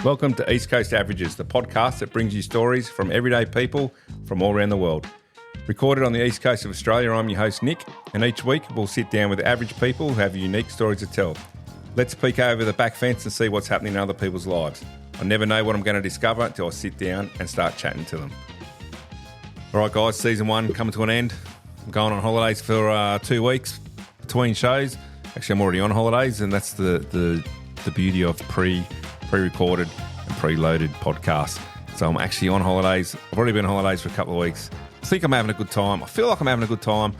Welcome to East Coast Averages, the podcast that brings you stories from everyday people from all around the world. Recorded on the east coast of Australia, I'm your host Nick, and each week we'll sit down with average people who have unique stories to tell. Let's peek over the back fence and see what's happening in other people's lives. I never know what I'm going to discover until I sit down and start chatting to them. All right, guys, season 1 coming to an end. I'm going on holidays for 2 weeks between shows. Actually, I'm already on holidays, and that's the beauty of pre-recorded and preloaded podcasts. So I'm actually on holidays. I've already been on holidays for a couple of weeks. I think I'm having a good time. I feel like I'm having a good time.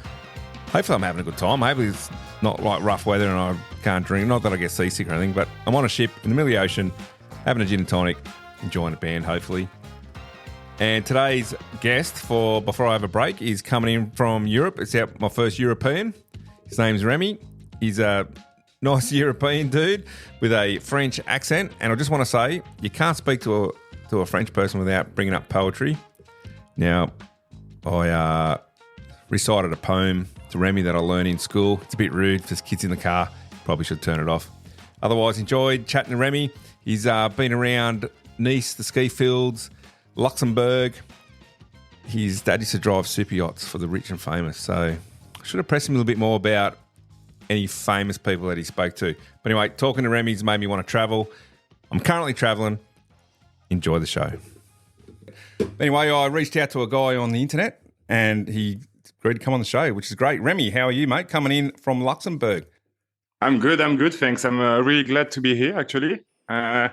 Hopefully I'm having a good time. Hopefully it's not like rough weather and I can't drink. Not that I get seasick or anything, but I'm on a ship in the middle of the ocean, having a gin and tonic, enjoying a band, hopefully. And today's guest for Before I Have a Break is coming in from Europe. It's my first European. His name's Remy. He's a nice European dude with a French accent. And I just want to say, you can't speak to a French person without bringing up poetry. Now, I recited a poem to Remy that I learned in school. It's a bit rude. If there's kids in the car, probably should turn it off. Otherwise, enjoyed chatting to Remy. He's been around Nice, the ski fields, Luxembourg. His dad used to drive super yachts for the rich and famous. So I should have pressed him a little bit more about any famous people that he spoke to. But anyway, talking to Remy's made me want to travel. I'm currently traveling. Enjoy the show. Anyway, I reached out to a guy on the internet and he agreed to come on the show, which is great. Remy, how are you, mate? Coming in from Luxembourg. I'm good, thanks. I'm really glad to be here, actually. Well,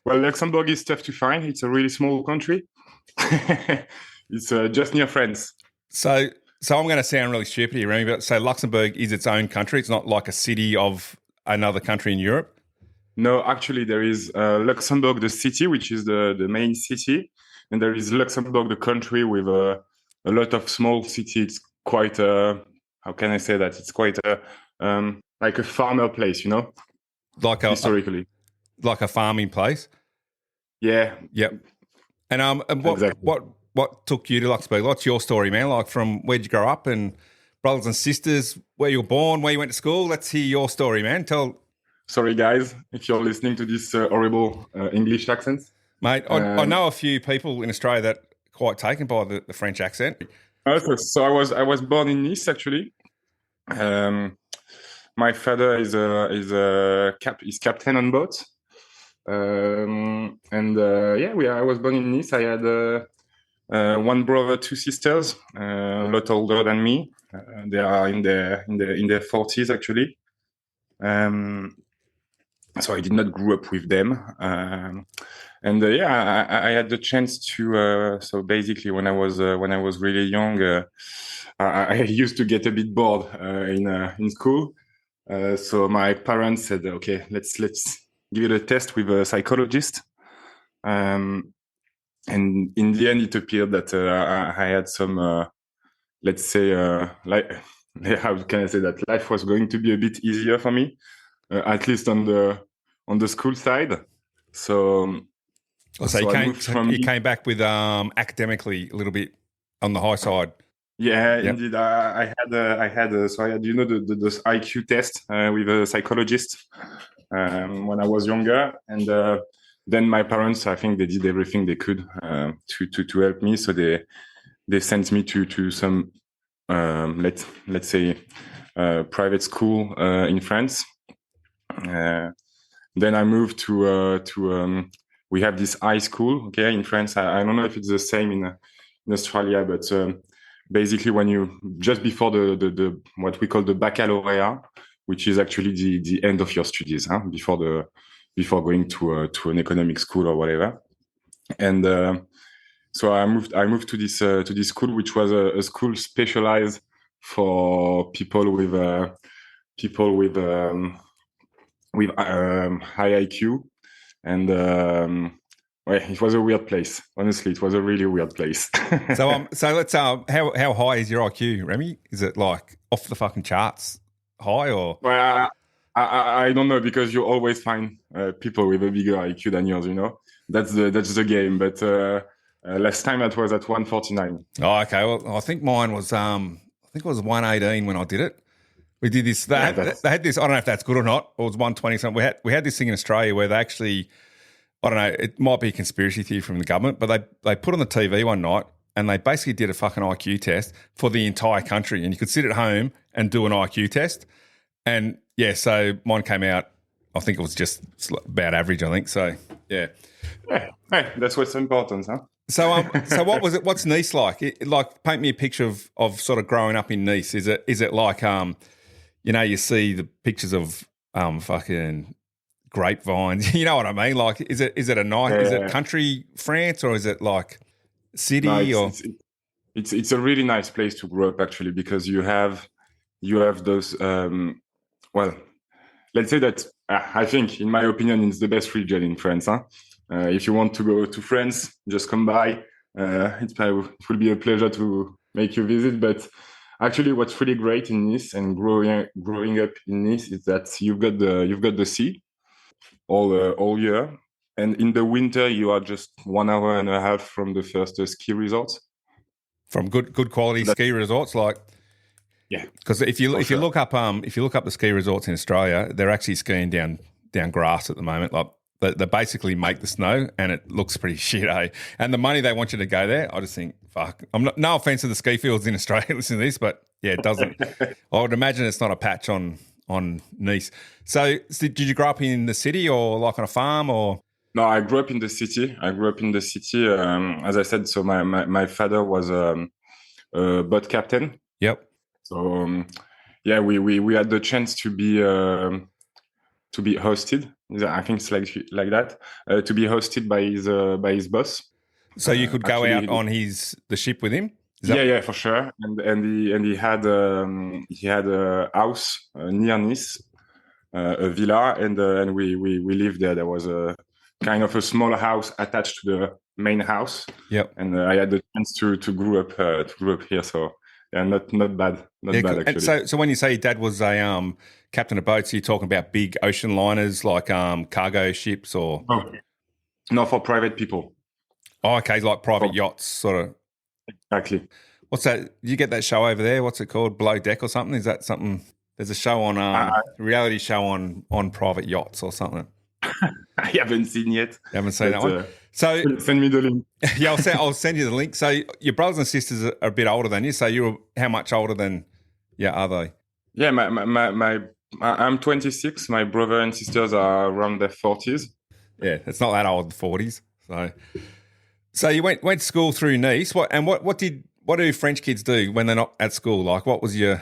Luxembourg is tough to find. It's a really small country. It's just near France. So I'm going to sound really stupid here, Remy, but so Luxembourg is its own country. It's not like a city of another country in Europe? No, actually, there is Luxembourg, the city, which is the main city. And there is Luxembourg, the country, with a lot of small cities. It's quite, how can I say that? It's quite like a farmer place, you know? Historically. Like a farming place? Yeah. Yep. And Exactly. what took you to Luxembourg? What's your story, man? Like, from where'd you grow up and brothers and sisters, where you were born, where you went to school? Let's hear your story, man. Sorry, guys, if you're listening to this horrible English accent. Mate, I know a few people in Australia that are quite taken by the French accent. So I was born in Nice, actually. My father is captain on boat. I was born in Nice. I had one brother, 2 sisters, a lot older than me. They are in their 40s, actually. So I did not grow up with them. I had the chance to. So basically, when I was really young, I used to get a bit bored in school. So my parents said, "Okay, let's give it a test with a psychologist." And in the end, it appeared that I had some, let's say, how can I say that? Life was going to be a bit easier for me, at least on the school side. So you came back with academically a little bit on the high side. Yeah, Yep. Indeed. I had those IQ test with a psychologist when I was younger, and then my parents, I think they did everything they could to help me. So they sent me to some let's say private school in France. Then I moved to we have this high school, okay, in France. I don't know if it's the same in Australia, but basically when you just before the what we call the baccalaureate, which is actually the end of your studies, before going to an economic school or whatever. And so I moved to this school, which was a school specialized for people with high IQ, and it was a weird place. Honestly, it was a really weird place. So let's how high is your IQ, Remy? Is it like off the fucking charts high or? Well, I don't know, because you always find people with a bigger IQ than yours. You know, that's the game. But last time it was at 149. Oh, okay. Well, I think mine was it was 118 when I did it. We did this. They had this. I don't know if that's good or not. Or it was 120 something. We had this thing in Australia where they actually I don't know, it might be a conspiracy theory from the government, but they put on the TV one night and they basically did a fucking IQ test for the entire country, and you could sit at home and do an IQ test. And yeah, so mine came out, I think it was just about average, I think. So yeah. Yeah, hey, that's what's important, huh? So what was it? What's Nice like? Like, paint me a picture of sort of growing up in Nice. Is it like you see the pictures of fucking grapevines? You know what I mean? Like, is it a nice? Is it country France, or is it like city? No, it's a really nice place to grow up, actually, because you have those. Well, let's say that I think, in my opinion, it's the best region in France. Huh? If you want to go to France, just come by. It will be a pleasure to make you visit. But actually, what's really great in Nice and growing up in Nice is that you've got the sea all year, and in the winter you are just 1 hour and a half from the first ski resorts. From good quality ski resorts, like. Yeah, because if you look up the ski resorts in Australia, they're actually skiing down grass at the moment. Like they basically make the snow, and it looks pretty shit, eh? And the money they want you to go there, I just think, fuck. No offense to the ski fields in Australia, listen to this, but yeah, it doesn't. I would imagine it's not a patch on Nice. So did you grow up in the city or like on a farm or? No, I grew up in the city. As I said, so my father was a boat captain. Yep. So yeah, we had the chance to be hosted. I think it's like that, to be hosted by his boss. So you could go out on the ship with him. Yeah, for sure. And he had a house near Nice, a villa, and we lived there. There was a kind of a small house attached to the main house. Yep. And I had the chance to grow up here. So yeah, not bad. Not bad, actually. And so when you say your dad was a captain of boats, are you talking about big ocean liners like cargo ships or? No, for private people. Oh, okay, like private yachts, sort of. Exactly. What's that? You get that show over there? What's it called? Below Deck or something? Is that something? There's a show on reality show on private yachts or something. I haven't seen yet. You haven't seen that one? So send me the link. Yeah, I'll send you the link. So your brothers and sisters are a bit older than you. So you're how much older than are they? Yeah, I'm 26. My brother and sisters are around their 40s. Yeah, it's not that old, the 40s. So you went to school through Nice. What do French kids do when they're not at school? Like, what did you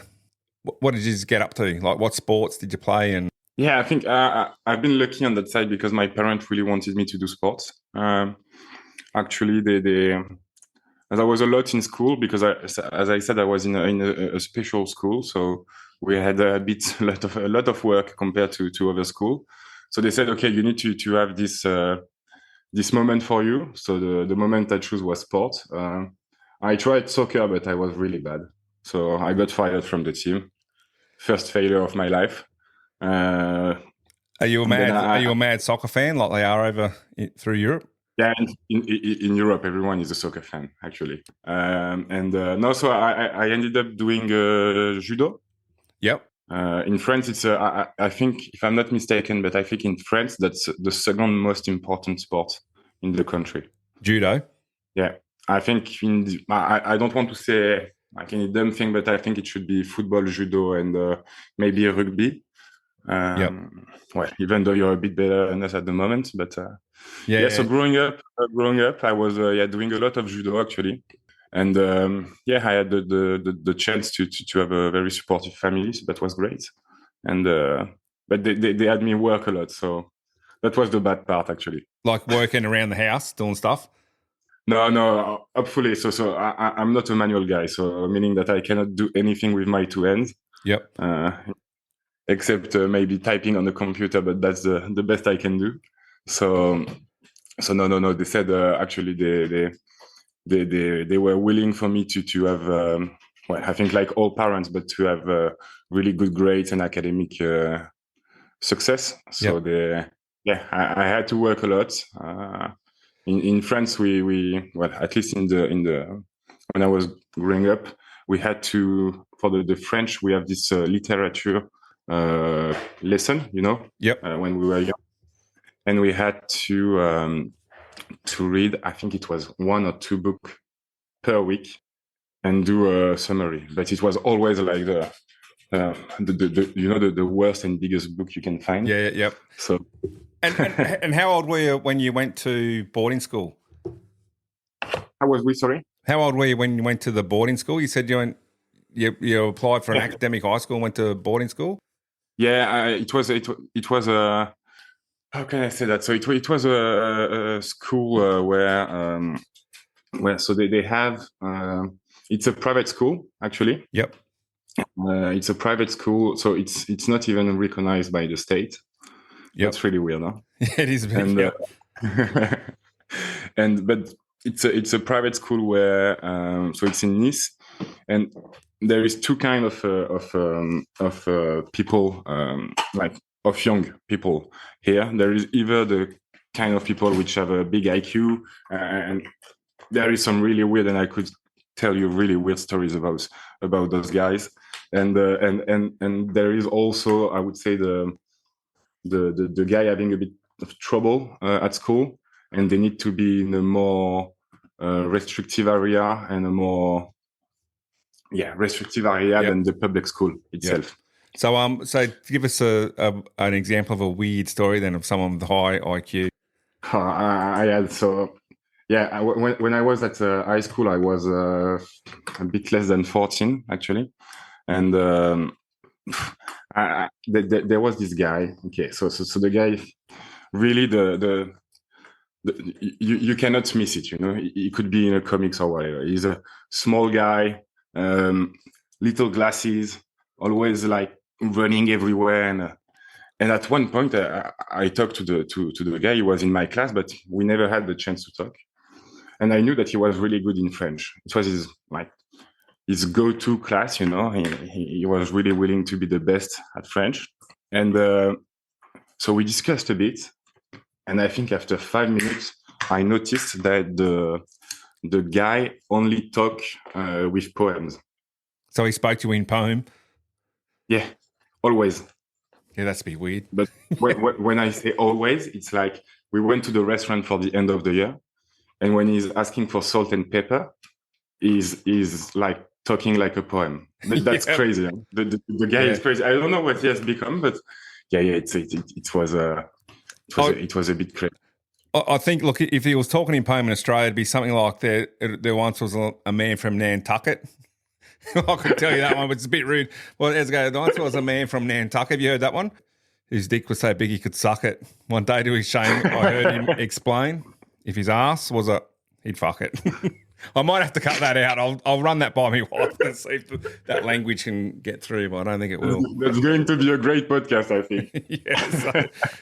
just get up to? Like, what sports did you play? And yeah, I think I've been lucky on that side because my parents really wanted me to do sports. Actually, they as I was a lot in school because as I said, I was in a special school, so we had a lot of work compared to other school. So they said, okay, you need to have this moment for you. So the moment I chose was sport. I tried soccer, but I was really bad. So I got fired from the team. First failure of my life. Are you a mad soccer fan like they are over through Europe? Yeah, in Europe, everyone is a soccer fan, actually. So I ended up doing judo. Yep. In France, it's I think, if I'm not mistaken, but I think in France that's the second most important sport in the country. Judo. Yeah, I think I don't want to say like any dumb thing, but I think it should be football, judo, and maybe rugby. Yep. Well, even though you're a bit better than us at the moment, but So growing up, I was doing a lot of judo actually, and I had the chance to have a very supportive family, so that was great. And but they had me work a lot, so that was the bad part actually. Like working around the house, doing stuff. No, hopefully. So I'm not a manual guy, so meaning that I cannot do anything with my two hands. Yep. Except maybe typing on the computer, but that's the best I can do. So no. They said actually they were willing for me to have I think like all parents, but to have really good grades and academic success. So I had to work a lot. In France, we at least in the when I was growing up, we had to for the French we have this literature lesson, Yep. when we were young. and we had to read, I think it was 1 or 2 books per week and do a summary. But it was always like the the worst and biggest book you can find. Yeah, yep. So, and how old were you when you went to boarding school? how was we? Sorry. How old were you when you went to the boarding school? You said you applied for an academic high school and went to boarding school. Yeah, it was a, how can I say that? So it was a school where so they have it's a private school actually. Yep. It's a private school, so it's not even recognized by the state. Yep. That's really weird, huh? It is big. And but it's a private school where so it's in Nice, and there is two kind of people, like of young people here. There is either the kind of people which have a big IQ, and there is some really weird, and I could tell you really weird stories about those guys. And there is also, I would say, the guy having a bit of trouble at school, and they need to be in a more restrictive area and a more restrictive area than the public school itself. So so give us an example of a weird story then of someone with high IQ. I had when I was at high school, I was a bit less than 14 actually, and there was this guy. Okay, so the guy really you cannot miss it. You know, he could be in a comics or whatever. He's a small guy, little glasses, always like running everywhere. And at one point, I talked to the guy. He was in my class, but we never had the chance to talk. And I knew that he was really good in French. It was his go-to class. You know, he was really willing to be the best at French. And so we discussed a bit. And I think after 5 minutes, I noticed that the guy only talked with poems. So he spoke to you in poem? Yeah, always. Yeah, that's a bit weird. But when I say always, it's like we went to the restaurant for the end of the year, and when he's asking for salt and pepper, he's like talking like a poem. That's crazy. Huh? The guy is crazy. I don't know what he has become, but it was a bit crazy. I think, look, if he was talking in poem in Australia, it'd be something like there once was a man from Nantucket. I could tell you that one, but it's a bit rude. Well, there once was a man from Nantucket. Have you heard that one? Whose dick was so big he could suck it. One day, to his shame, I heard him explain if his ass was he'd fuck it. I might have to cut that out. I'll run that by my wife and see if that language can get through, but I don't think it will. That's going to be a great podcast, I think.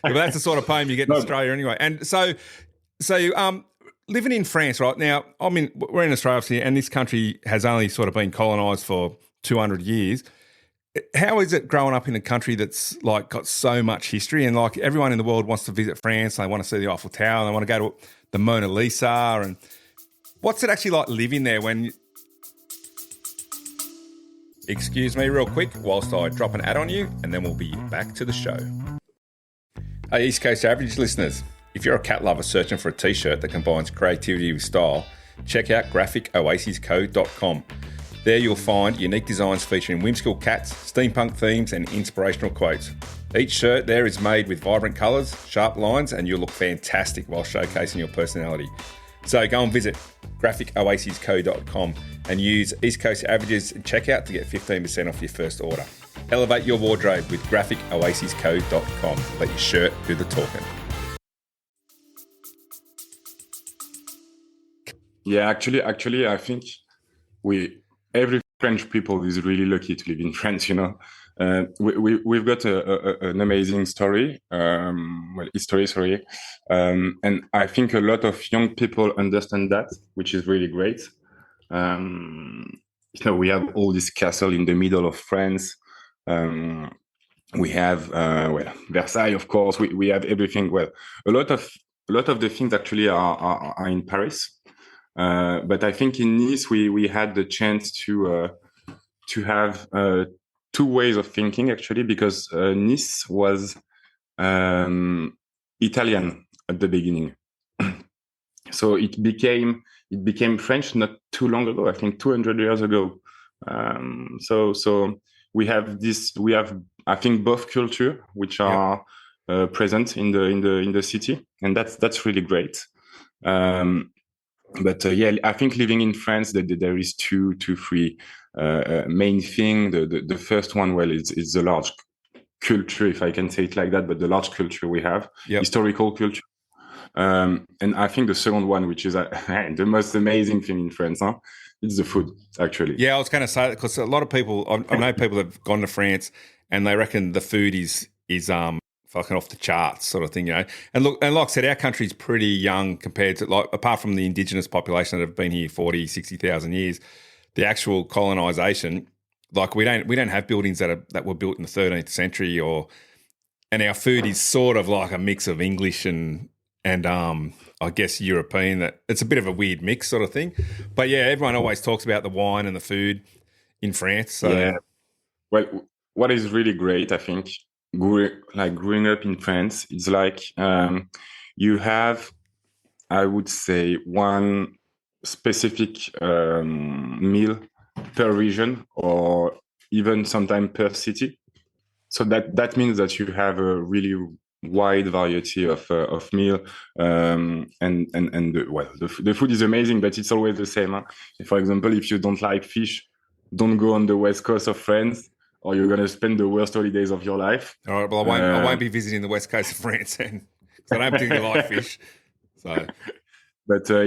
But that's the sort of poem you get in Australia anyway. And so living in France right now, I mean, we're in Australia obviously, and this country has only sort of been colonised for 200 years. How is it growing up in a country that's like got so much history, and like everyone in the world wants to visit France, they want to see the Eiffel Tower, they want to go to the Mona Lisa, and what's it actually like living there when... Excuse me real quick whilst I drop an ad on you, and then we'll be back to the show. Hey, East Coast Average listeners, if you're a cat lover searching for a t-shirt that combines creativity with style, check out graphicoasisco.com. There you'll find unique designs featuring whimsical cats, steampunk themes and inspirational quotes. Each shirt there is made with vibrant colours, sharp lines, and you'll look fantastic while showcasing your personality. So go and visit graphicoasisco.com and use East Coast Averages checkout to get 15% off your first order. Elevate your wardrobe with graphicoasisco.com. Let your shirt do the talking. Yeah, actually, I think every French people is really lucky to live in France. You know, we've got an amazing story, history, sorry, and I think a lot of young people understand that, which is really great. You know, we have all this castle in the middle of France. We have Versailles, of course. We have everything. Well, a lot of the things actually are in Paris. But I think in Nice we had the chance to have two ways of thinking actually, because Nice was Italian at the beginning. So it became French not too long ago. I think 200 years ago. So we have I think both culture which are present in the city, and that's really great. But I think living in France, there is two, three main thing. The first one, well, is the large culture, if I can say it like that, but the large culture we have, historical culture. And I think the second one, which is the most amazing thing in France, it's the food, actually. Yeah, I was going to say that because a lot of people, I know people have gone to France and they reckon the food is fucking off the charts, sort of thing, you know. And look, and like I said, our country's pretty young compared to, like, apart from the indigenous population that have been here 40, 60,000 years, the actual colonisation, like we don't have buildings that were built in the 13th century, and our food is sort of like a mix of English and I guess European. That it's a bit of a weird mix sort of thing. But yeah, everyone always talks about the wine and the food in France. So. Yeah. Well, what is really great, I think, growing up in France, it's like you have, I would say, one specific meal per region, or even sometimes per city. So that means that you have a really wide variety of meal, and the food is amazing, but it's always the same. For example, if you don't like fish, don't go on the west coast of France, or you're gonna spend the worst holidays of your life. All right, well, I won't be visiting the west coast of France, and I don't particularly like fish. So, but so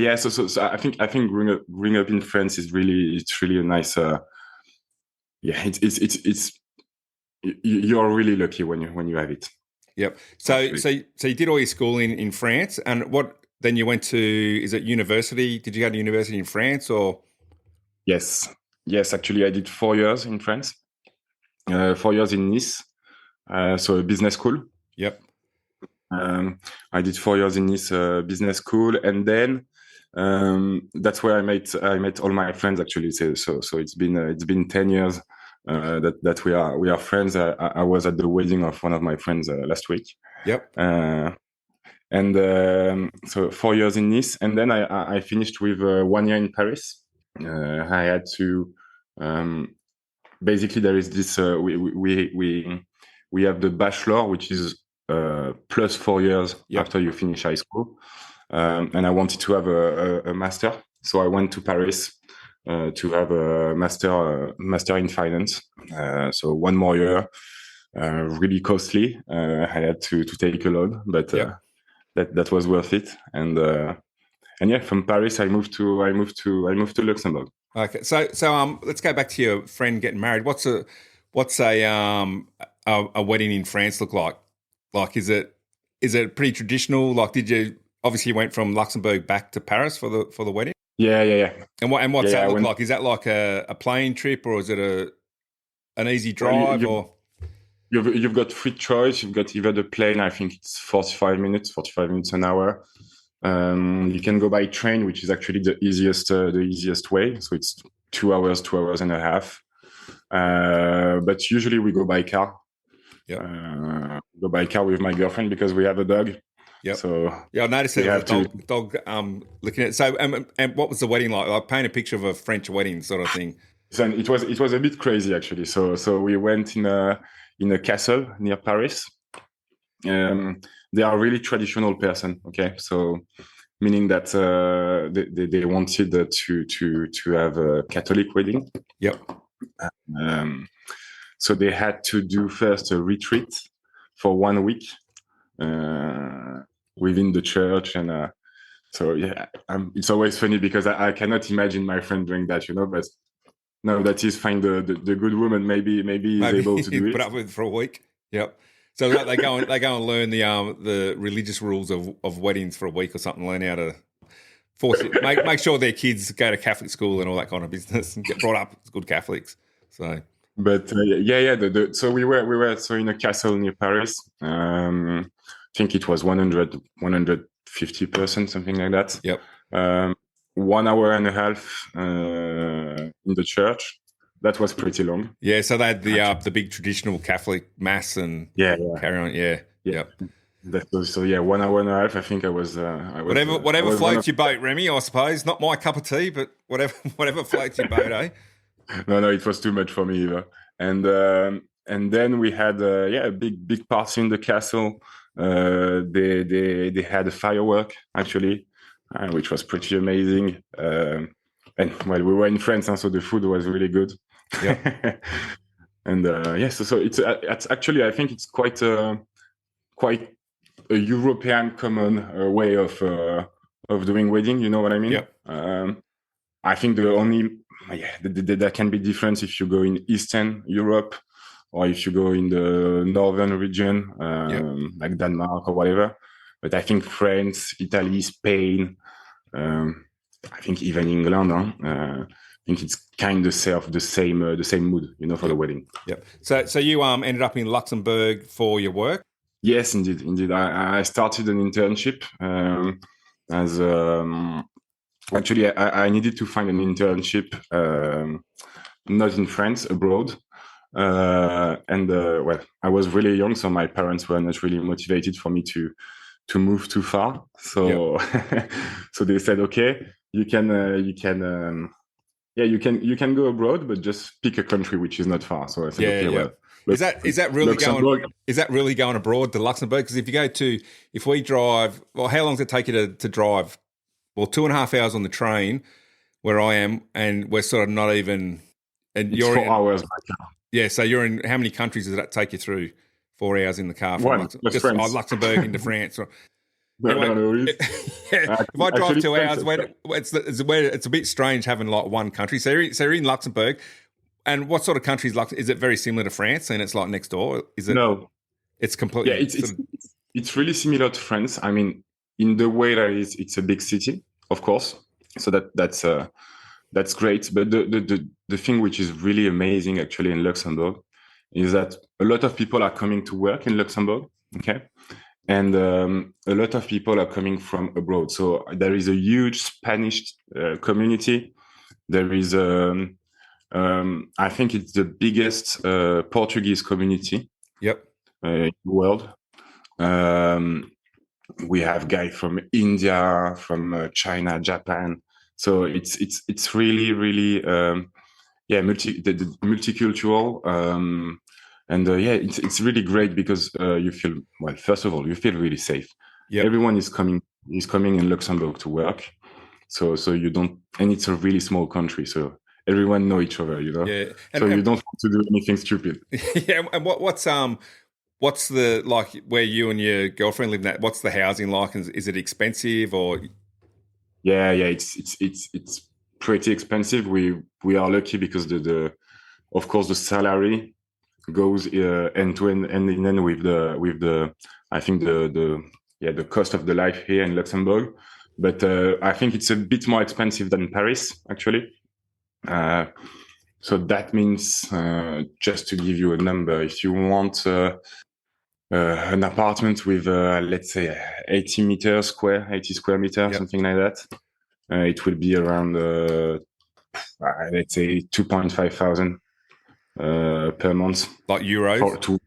I think growing up in France is really a nice. It's you're really lucky when you have it. Yep. So you did all your schooling in France, and then you went to, is it university? Did you go to university in France, or? Yes. Actually, I did 4 years in France. 4 years in Nice, so a business school. Yep. I did 4 years in Nice business school, and then that's where I met all my friends, actually. So it's been 10 years that we are friends. I was at the wedding of one of my friends last week. Yep. So 4 years in Nice, and then I finished with 1 year in Paris. I had to basically, there is this we have the bachelor, which is plus 4 years after you finish high school, and I wanted to have a master, so I went to Paris to have a master in finance. So 1 more year, really costly. I had to take a loan, but that was worth it. And from Paris, I moved to Luxembourg. Okay, so let's go back to your friend getting married. What's a wedding in France look like? Like, is it pretty traditional? Like, obviously you went from Luxembourg back to Paris for the wedding? Yeah. And what's that look like? Is that like a plane trip, or is it an easy drive? You've got free choice. You've got either the plane. I think it's 45 minutes an hour. You can go by train, which is actually the easiest way. So it's 2 hours and a half. But usually we go by car. Go by car with my girlfriend because we have a dog. Yep. So I noticed there was a dog looking at it. So and what was the wedding like? Like, paint a picture of a French wedding sort of thing. So it was a bit crazy, actually. So we went in a castle near Paris. They are really traditional person. Okay, so meaning that they wanted to have a Catholic wedding. Yep. So they had to do first a retreat for 1 week within the church, and it's always funny because I cannot imagine my friend doing that, but no, that is fine. The good woman maybe is able to do it. Put up with it for a week. Yep. So they go and learn the religious rules of weddings for a week or something. Learn how to force it, make sure their kids go to Catholic school and all that kind of business, and get brought up as good Catholics. So. But so we were in a castle near Paris. I think it was 150 person, something like that. Yep. 1 hour and a half in the church. That was pretty long. Yeah, so they had the big traditional Catholic mass and carry on. Yeah. Yep. That was, so yeah, 1 hour and a half. I think I Whatever was one of. floats your boat, Remy. I suppose not my cup of tea, but whatever floats your boat, eh? No, it was too much for me either. And then we had a big party in the castle. They had a firework actually, which was pretty amazing. And well, we were in France, so the food was really good. Yeah. And so it's actually, I think it's quite quite a European common way of doing wedding. You know what I mean? Yeah. I think the only that can be different if you go in Eastern Europe or if you go in the northern region, like Denmark or whatever. But I think France, Italy, Spain, I think even England, I think it's kind of the same mood, for the wedding. Yep. So you ended up in Luxembourg for your work? Yes, indeed. I started an internship as actually I needed to find an internship not in France, abroad. Well, I was really young, so my parents were not really motivated for me to move too far. So so they said, okay, you can go abroad, but just pick a country which is not far. So I said, okay, well. Is that really going abroad to Luxembourg? Because if we drive, well, how long does it take you to drive? Well, 2.5 hours on the train where I am, and we're sort of not even. And it's you're 4 hours by car. Yeah, so you're in. How many countries does that take you through? 4 hours in the car from Luxembourg into France. If I drive 2 hours, it's a bit strange having like one country. So you're in Luxembourg, and what sort of country is it? Very similar to France, and it's like next door. Is it? No, it's completely. Yeah, it's really similar to France. I mean, in the way that it's a big city, of course. So that's great. But the thing which is really amazing actually in Luxembourg is that a lot of people are coming to work in Luxembourg. Okay. And a lot of people are coming from abroad. So there is a huge Spanish community. There is, I think it's the biggest Portuguese community in the world. We have guys from India, from China, Japan. So it's really, really, multicultural. It's really great because you feel, well, first of all, you feel really safe. Everyone is coming in Luxembourg to work. So you don't, and it's a really small country. So everyone know each other, Yeah. So you don't have to do anything stupid. Yeah. And what's the, like, where you and your girlfriend live at, what's the housing like? Is it expensive or? Yeah. It's pretty expensive. We are lucky because of course the salary goes end to end and then with the I think the cost of the life here in Luxembourg. But I think it's a bit more expensive than Paris actually. So that means just to give you a number, if you want an apartment with let's say 80 square meters, something like that, it will be around let's say 2.5 thousand per month, like euros to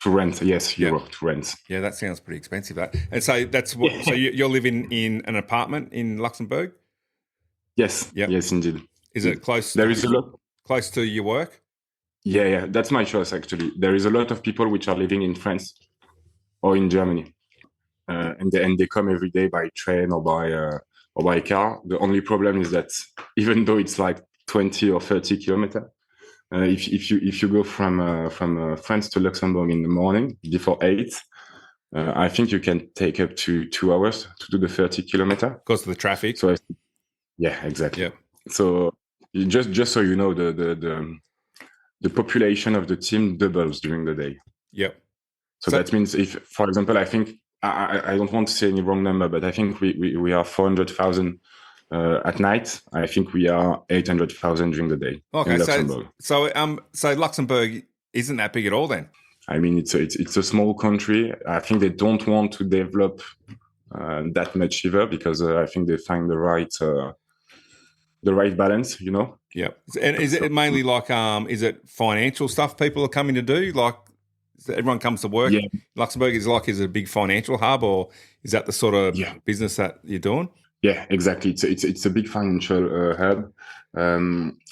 rent. Yes, euro to rent. Yeah, that sounds pretty expensive. That, and so that's what. So you're living in an apartment in Luxembourg? Yes. Yes, indeed. Is it close? There is a lot close to your work. Yeah, that's my choice actually. There is a lot of people which are living in France or in Germany, and they come every day by train or by car. The only problem is that even though it's like 20 or 30 kilometers, if you go from France to Luxembourg in the morning before 8, I think you can take up to 2 hours to do the 30 kilometers because of the traffic. So yeah, exactly. Yeah. So just so you know, the population of the team doubles during the day. Yep. So that means if, for example, I think I don't want to say any wrong number, but I think we are 400,000 at night. I think we are 800,000 during the day. Okay, in Luxembourg. So Luxembourg isn't that big at all then? I mean, it's a small country. I think they don't want to develop that much either because I think they find the right balance, Yeah. And is it mainly like is it financial stuff people are coming to do? Like, So everyone comes to work. Yeah, Luxembourg is a big financial hub, or is that the sort of yeah, business that you're doing? yeah, exactly. It's a big financial hub.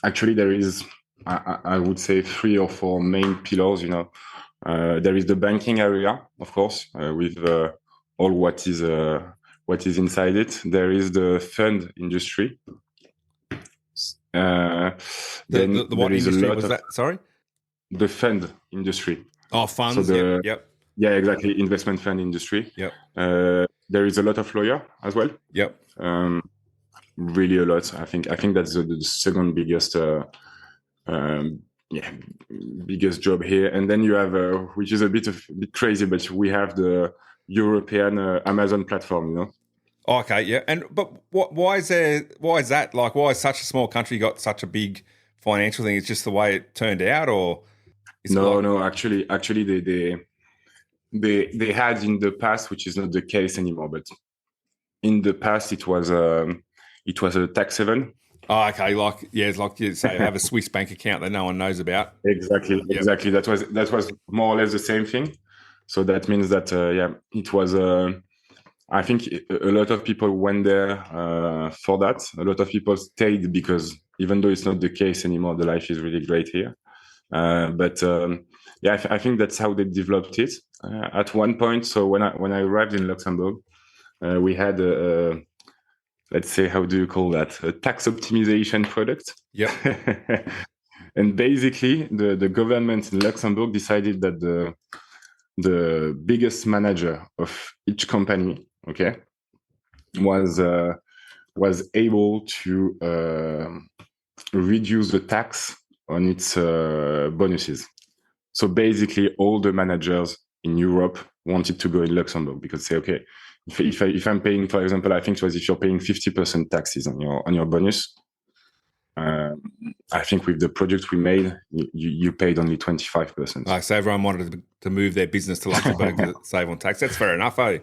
Actually, there is, I would say, 3 or 4 main pillars. There is the banking area, of course, with all what is inside it. There is the fund industry. Uh, then The there what is a industry lot was of that? Sorry. the fund industry. Oh, So funds. Yep. Yep. yeah, exactly, investment fund industry. Yep. There is a lot of lawyer as well. Yep. Really a lot. I think that's the second biggest um, yeah, biggest job here. And then you have which is a bit crazy, but we have the European Amazon platform. Okay. Yeah. But why is that? Like, why is such a small country got such a big financial thing? It's just the way it turned out, or is it like? No. Actually, they had in the past, which is not the case anymore. But in the past, it was a tax haven. Oh, okay. Like, yeah, it's like you say, have a Swiss bank account that no one knows about. Exactly, Yep. exactly. That was more or less the same thing. So that means that it was. I think a lot of people went there for that. A lot of people stayed because even though it's not the case anymore, the life is really great here. But I think that's how they developed it at one point. So when I arrived in Luxembourg, we had let's say, how do you call that? A tax optimization product. Yep. And basically, the government in Luxembourg decided that the biggest manager of each company, okay, was able to reduce the tax on its bonuses. So basically, all the managers in Europe wanted to go in Luxembourg because say, okay, if I'm paying, for example, I think it was if you're paying 50% taxes on your bonus, I think with the product we made, you paid only 25%. So everyone wanted to move their business to Luxembourg to save on tax. That's fair enough, eh?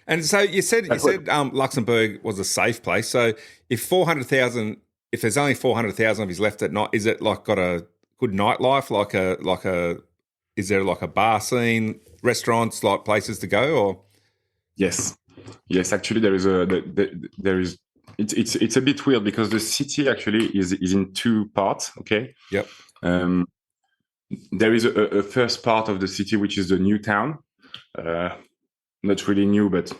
And so you said Luxembourg was a safe place. So if there's only 400,000 of his left at night, is it like got a good nightlife? Is there like a bar scene, restaurants, like places to go, or? Yes. Actually, there is. It's a bit weird because the city actually is in 2 parts. Okay. Yep. There is a first part of the city which is the new town. Not really new, but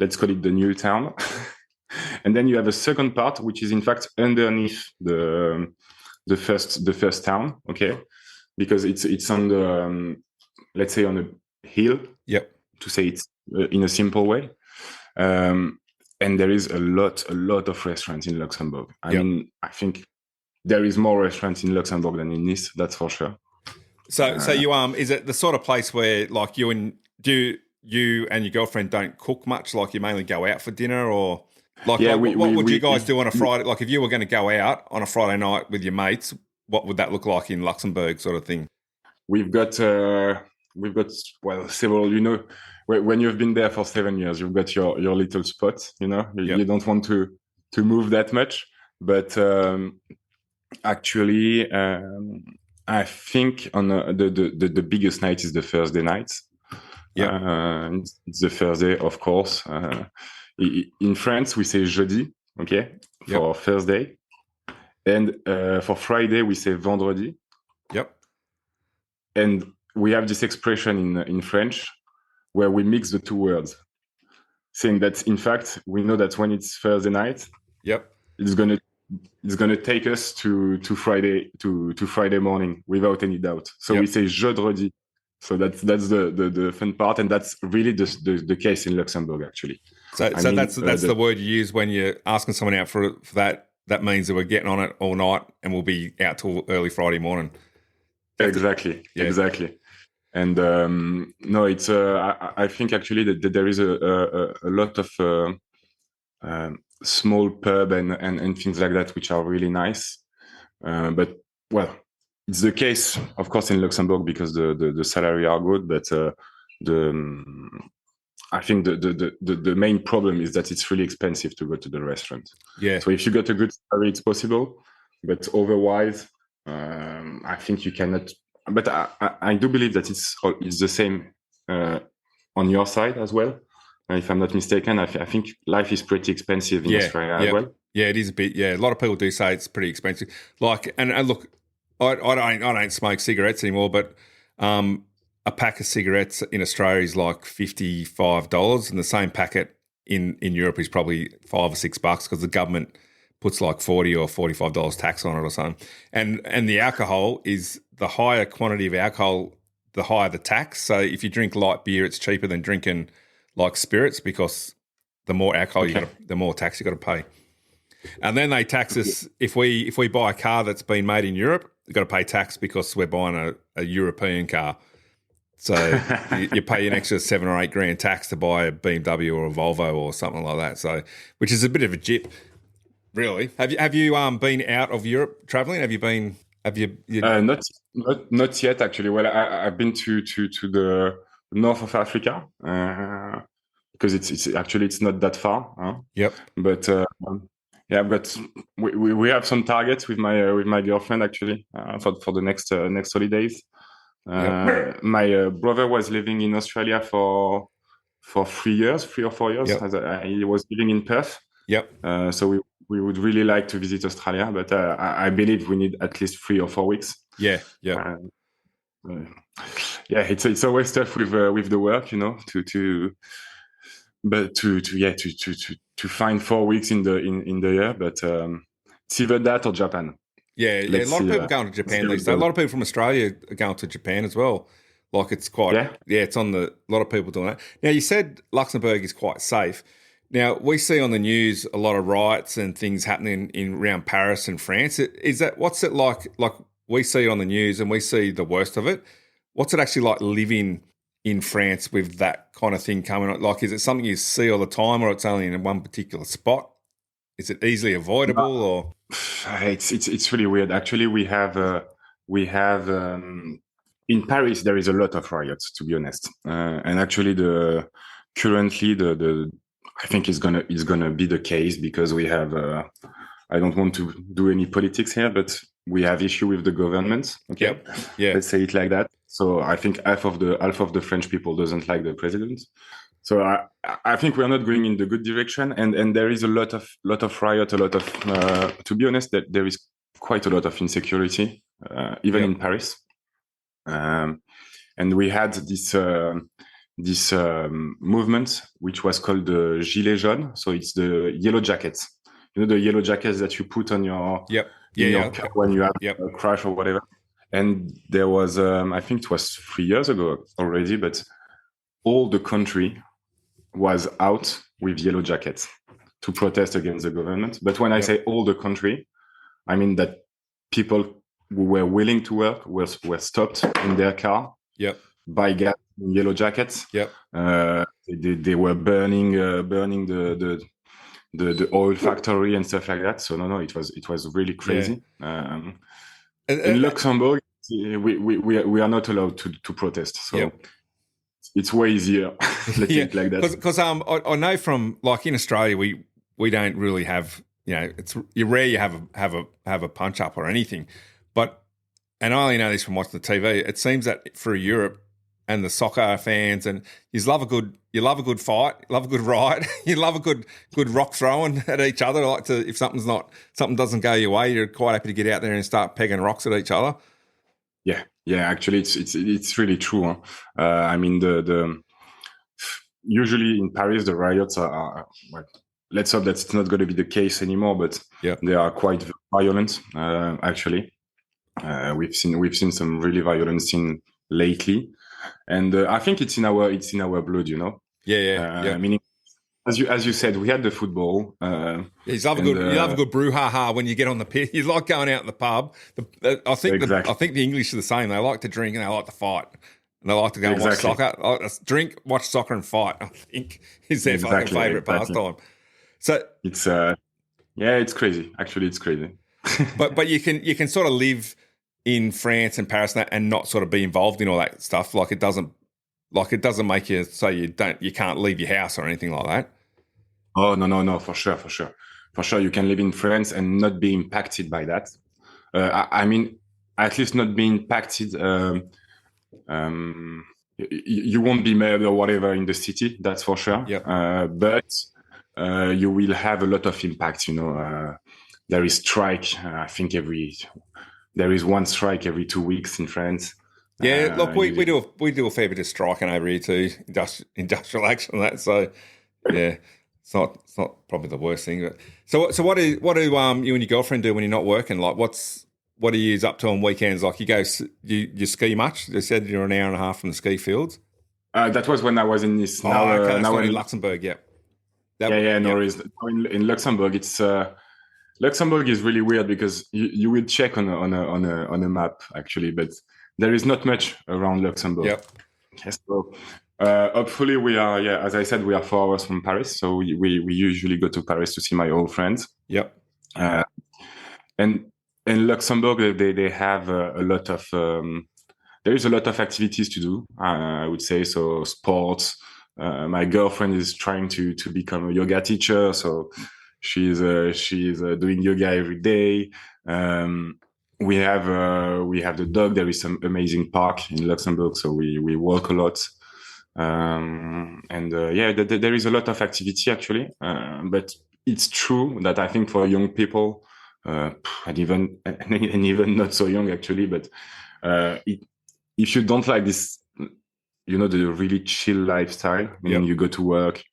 let's call it the new town. And then you have a second part which is in fact underneath the first town. Okay, because it's on the let's say on a hill. Yep. To say it in a simple way. And there is a lot of restaurants in Luxembourg. I mean, I think there is more restaurants in Luxembourg than in Nice, that's for sure. So you is it the sort of place where like you and your girlfriend don't cook much? Like you mainly go out for dinner, or like what would you guys do on a Friday? Like if you were going to go out on a Friday night with your mates, what would that look like in Luxembourg, sort of thing? We've got several. When you've been there for 7 years, you've got your little spot. You don't want to move that much, but actually, I think on the biggest night is the Thursday night. Yeah, it's the Thursday, of course. In France, we say jeudi, okay, for Thursday, and for Friday we say vendredi. Yep. And we have this expression in French where we mix the 2 words, saying that in fact we know that when it's Thursday night, it's gonna take us to Friday morning without any doubt. So we say jeudi. So that's the fun part, and that's really the case in Luxembourg actually. So that's the word you use when you're asking someone out for that. That means that we're getting on it all night and we'll be out till early Friday morning. Exactly. And no, it's I think actually that there is a lot of small pub and things like that which are really nice. But well, it's the case, of course, in Luxembourg because the salary are good, but I think the main problem is that it's really expensive to go to the restaurant. Yeah. So if you got a good salary, it's possible, but otherwise, I think you cannot but I do believe that it's the same on your side as well. If I'm not mistaken, I think life is pretty expensive in Australia as well. Yeah, it is a bit. Yeah, a lot of people do say it's pretty expensive. Like, and look, I don't smoke cigarettes anymore, but a pack of cigarettes in Australia is like $55, and the same packet in Europe is probably $5 or $6 because the government puts like $40 or $45 tax on it or something. And the alcohol is the higher quantity of alcohol, the higher the tax. So if you drink light beer, it's cheaper than drinking like spirits because the more alcohol the more tax you got to pay. And then they tax us if we buy a car that's been made in Europe, you've got to pay tax because we're buying a European car. So you pay an extra $7 or $8 tax to buy a BMW or a Volvo or something like that. So, which is a bit of a jip, really. Have you been out of Europe traveling? Have you been? Not yet actually. Well, I've been to the north of Africa because it's not that far. Huh? Yep. But yeah, but we have some targets with my girlfriend actually for the next holidays. My brother was living in Australia for 3 or 4 years. Yep. He was living in Perth. Yep. So we would really like to visit Australia, but I believe we need at least 3 or 4 weeks. Yeah. Yeah. Yeah, it's always tough with the work, you know, to find 4 weeks in the year, but it's either that or Japan. Yeah, a lot of people going to Japan these days. A lot of people from Australia are going to Japan as well. Like it's quite, it's on a lot of people doing that. Now, you said Luxembourg is quite safe. Now, we see on the news a lot of riots and things happening around Paris and France. What's it like? Like we see it on the news and we see the worst of it. What's it actually like living in France with that kind of thing coming on? Like, is it something you see all the time or it's only in one particular spot? Is it easily avoidable or? It's really weird. Actually, we have in Paris there is a lot of riots, to be honest. And actually, currently I think it's gonna be the case because we have. I don't want to do any politics here, but we have issue with the government. Okay, yep. Yeah. Let's say it like that. So I think half of the French people doesn't like the president. So I think we're not going in the good direction, and there is a lot of riot, a lot of. To be honest, that there is quite a lot of insecurity, even in Paris. And we had this movement which was called the Gilets jaunes. So it's the yellow jackets. You know, the yellow jackets that you put on your car when you have a crash or whatever. And there was, I think it was 3 years ago already, but all the country was out with yellow jackets to protest against the government. But when I say all the country, I mean that people who were willing to work were stopped in their car by gas in yellow jackets. They were burning the oil factory and stuff like that. So no, it was really crazy. In Luxembourg, we are not allowed to protest. So it's way easier. Let's say it like that. Because I know from like in Australia we don't really have, you know, you're rare you have a punch up or anything, but and I only know this from watching the TV. It seems that for Europe and the soccer fans, and you love a good fight, you love a good riot, you love a good rock throwing at each other. Like if something doesn't go your way, you're quite happy to get out there and start pegging rocks at each other. Yeah. Actually, it's really true. Huh? I mean, the usually in Paris the riots are well, let's hope that's not going to be the case anymore, but they are quite violent. Actually, we've seen some really violent scene lately. And I think it's in our blood, you know. Meaning, as you said, we had the football. You love a good brouhaha when you get on the pitch. You like going out in the pub. I think the English are the same. They like to drink and they like to fight. And they like to go and watch soccer. Drink, watch soccer, and fight. I think is their fucking favourite pastime. So it's it's crazy. Actually, it's crazy. but you can sort of live in France and Paris and not sort of be involved in all that stuff. Like it doesn't make you say you can't leave your house or anything like that. Oh no, for sure. You can live in France and not be impacted by that. I mean, at least not be impacted. You won't be mad or whatever in the city, that's for sure. Yep. But you will have a lot of impact. There is strike. I think there is one strike every 2 weeks in France. Yeah, look, we do a fair bit of striking over here too, industrial action and that. So yeah, it's not probably the worst thing. But so what do you and your girlfriend do when you're not working? Like what are you up to on weekends? Like you ski much? They said you're an hour and a half from the ski fields. That was when I was in Nice. Oh, Now, okay, that's now not in in, Luxembourg. Yep. yeah, no Yep. worries. Now in Luxembourg, it's Luxembourg is really weird because you will check on a map actually, but there is not much around Luxembourg. Yep. Yes, so hopefully we are. Yeah, as I said, we are 4 hours from Paris, so we usually go to Paris to see my old friends. Yep. Uh, and in Luxembourg, they have a lot of. There is a lot of activities to do. I would say so. Sports. My girlfriend is trying to become a yoga teacher, so she's doing yoga every day. We have the dog. There is some amazing park in Luxembourg, so we walk a lot. Yeah, there is a lot of activity actually. But it's true that I think for young people, and even not so young actually, but if you don't like this, the really chill lifestyle, meaning Yep. you go to work,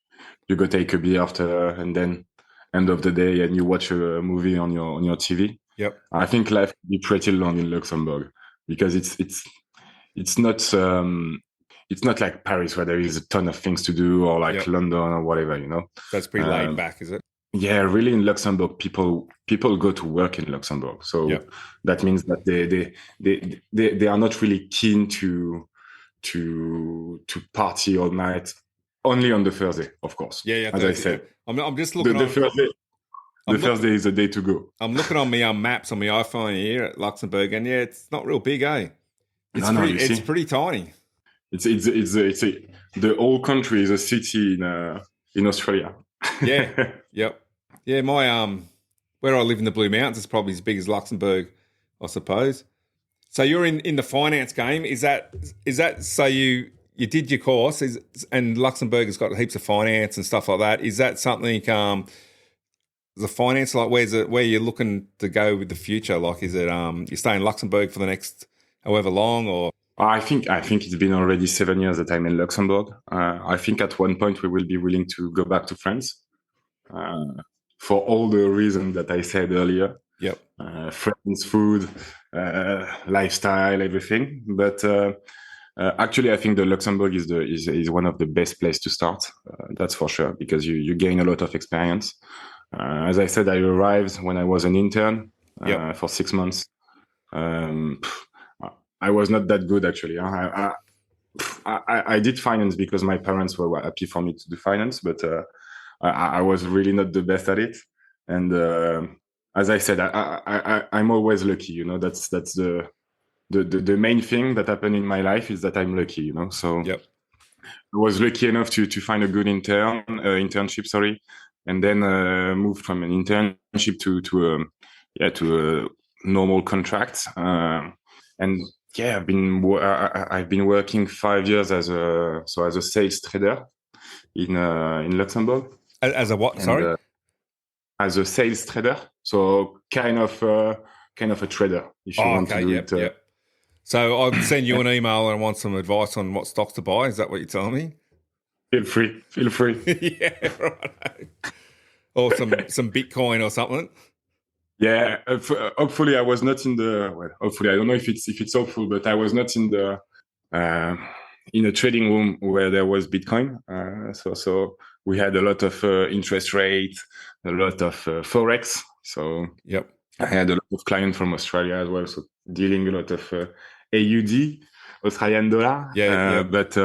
you go take a beer after, and then end of the day, and you watch a movie on your TV. Yep. I think life can be pretty long in Luxembourg because it's not like Paris where there is a ton of things to do, or like Yep. London or whatever. That's pretty laid back, is it? Yeah, really in Luxembourg, people go to work in Luxembourg, so Yep. that means that they are not really keen to party all night. Only on the Thursday, of course. Yeah, yeah. As I said, I'm just looking the on. Thursday. The Thursday is the day to go. I'm looking on my maps on my iPhone here at Luxembourg, and yeah, it's not real big, eh? No, you It's see, pretty tiny. the whole country is a city in Australia. Yeah. Yep. Yeah, my where I live in the Blue Mountains is probably as big as Luxembourg, I suppose. So you're in the finance game. Is that so you did your course and Luxembourg has got heaps of finance and stuff like that. Is that something the finance, like where you're looking to go with the future? Like is it you stay in Luxembourg for the next however long, or I think it's been already 7 years that I'm in Luxembourg. I think at one point we will be willing to go back to France, for all the reasons that I said earlier. Yep. Friends, food, lifestyle, everything. But actually, I think the Luxembourg is one of the best place to start. That's for sure, because you gain a lot of experience. As I said, I arrived when I was an intern Yep. for 6 months. I was not that good actually. I did finance because my parents were happy for me to do finance, but I was really not the best at it. And as I said, I'm always lucky. That's the main thing that happened in my life is that I'm lucky. So Yep. I was lucky enough to find a good internship, sorry, and then moved from an internship to a normal contract. And yeah, I've been working 5 years as a sales trader in Luxembourg. As a what? And, Sorry. As a sales trader, so kind of a trader, if you want Okay. to do Yep. it. Yep. So I'll send you an email and I want some advice on what stocks to buy. Is that what you're telling me? Feel free. Yeah, right. Or some Bitcoin or something. Yeah, hopefully I was not in the. Well, hopefully I don't know if it's hopeful, but I was not in the in a trading room where there was Bitcoin. So we had a lot of interest rate, a lot of forex. So Yep. I had a lot of clients from Australia as well, so dealing a lot of AUD, Australian dollar. Yeah. But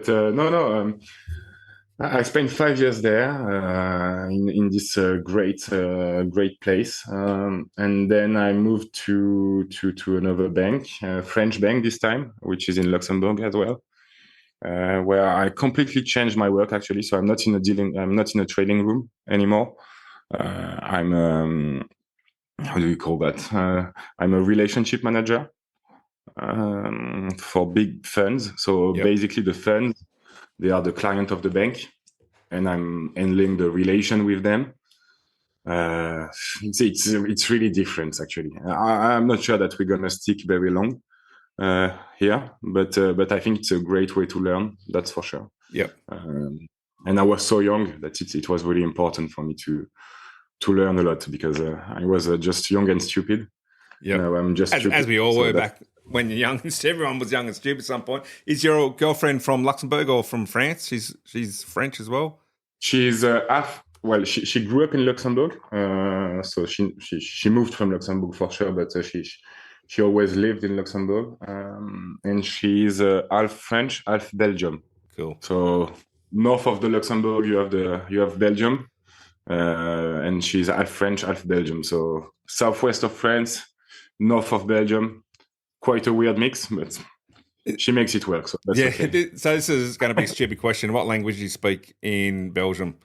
no. I spent 5 years there in this great place, and then I moved to another bank, French bank this time, which is in Luxembourg as well, where I completely changed my work actually. So I'm not in a trading room anymore. I'm how do you call that? I'm a relationship manager for big funds. So basically, the funds, they are the client of the bank, and I'm handling the relation with them. It's really different, actually. I'm not sure that we're gonna stick very long here, but I think it's a great way to learn. That's for sure. Yep. And I was so young that it was really important for me to learn a lot, because I was just young and stupid. Yeah, now I'm just stupid. As we all were back when you're young. Everyone was young and stupid at some point. Is your girlfriend from Luxembourg or from France? She's French as well. She's half. Well, she grew up in Luxembourg, so she moved from Luxembourg for sure, but she always lived in Luxembourg, and she's half French, half Belgium. Cool. So north of the Luxembourg, you have Belgium, and she's half French, half Belgium. So southwest of France, north of Belgium, quite a weird mix, but she makes it work. So that's okay. So this is going to be a stupid question. What language do you speak in Belgium?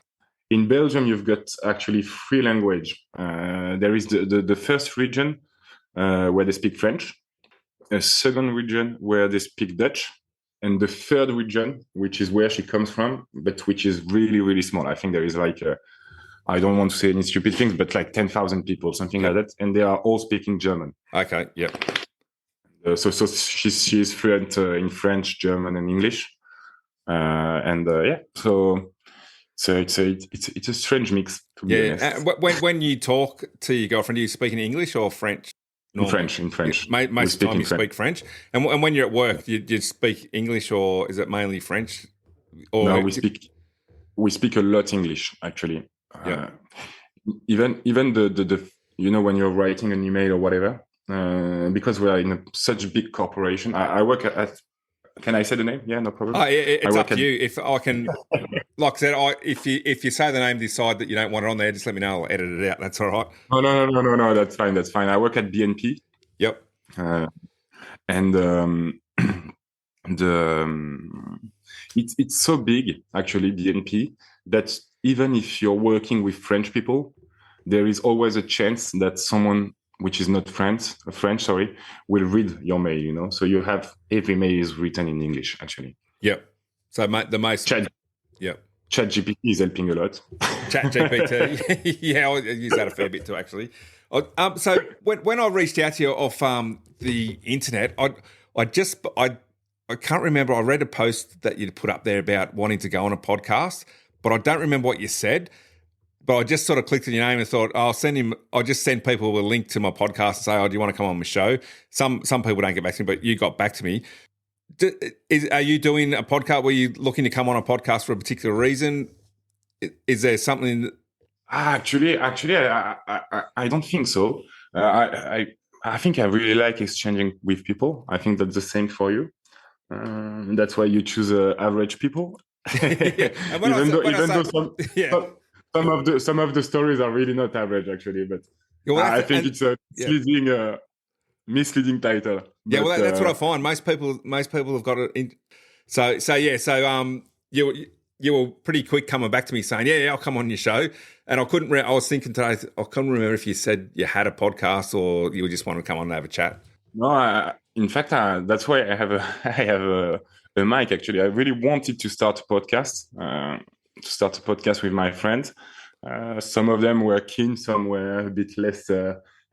In Belgium, you've got actually 3 languages. There is the first region where they speak French, a second region where they speak Dutch, and the third region, which is where she comes from, but which is really, really small. I think there is like, I don't want to say any stupid things, but like 10,000 people, something like that. And they are all speaking German. Okay, yeah. So she's fluent in French, German, and English. So it's a strange mix, to be honest. When you talk to your girlfriend, do you speak in English or French? Normally? In French. Yeah, most of the time you speak French. And when you're at work, you speak English, or is it mainly French? Or no, we speak a lot English, actually. Yeah. Even the when you're writing an email or whatever, because we are in such a big corporation. I work at. Can I say the name? Yeah, no problem. It's up to you. If I can, like I said, if you say the name, decide that you don't want it on there, just let me know. I'll edit it out. That's all right. No. That's fine. I work at BNP. Yep. It's so big, actually, BNP, that even if you're working with French people, there is always a chance that someone which is not French, will read your mail, So you have every mail is written in English, actually. Yep. So the most... Yep. ChatGPT is helping a lot. ChatGPT. Yeah, I use that a fair bit too, actually. So when I reached out to you off the internet, I can't remember. I read a post that you'd put up there about wanting to go on a podcast, but I don't remember what you said. But I just sort of clicked on your name and thought, I'll just send people a link to my podcast and say, do you want to come on my show? Some people don't get back to me, but you got back to me. Are you doing a podcast? Were you looking to come on a podcast for a particular reason? Is there something? Actually, I don't think so. I think I really like exchanging with people. I think that's the same for you. That's why you choose average people. Some of the stories are really not average, actually, but I think it's a misleading title. Yeah, but, that's what I find. Most people have got it. You were pretty quick coming back to me saying, yeah, I'll come on your show. And I was thinking today, I couldn't remember if you said you had a podcast or you just wanted to come on and have a chat. No, in fact, that's why I have a mic. Actually, I really wanted to start a podcast. With my friends. Some of them were keen, some were a bit less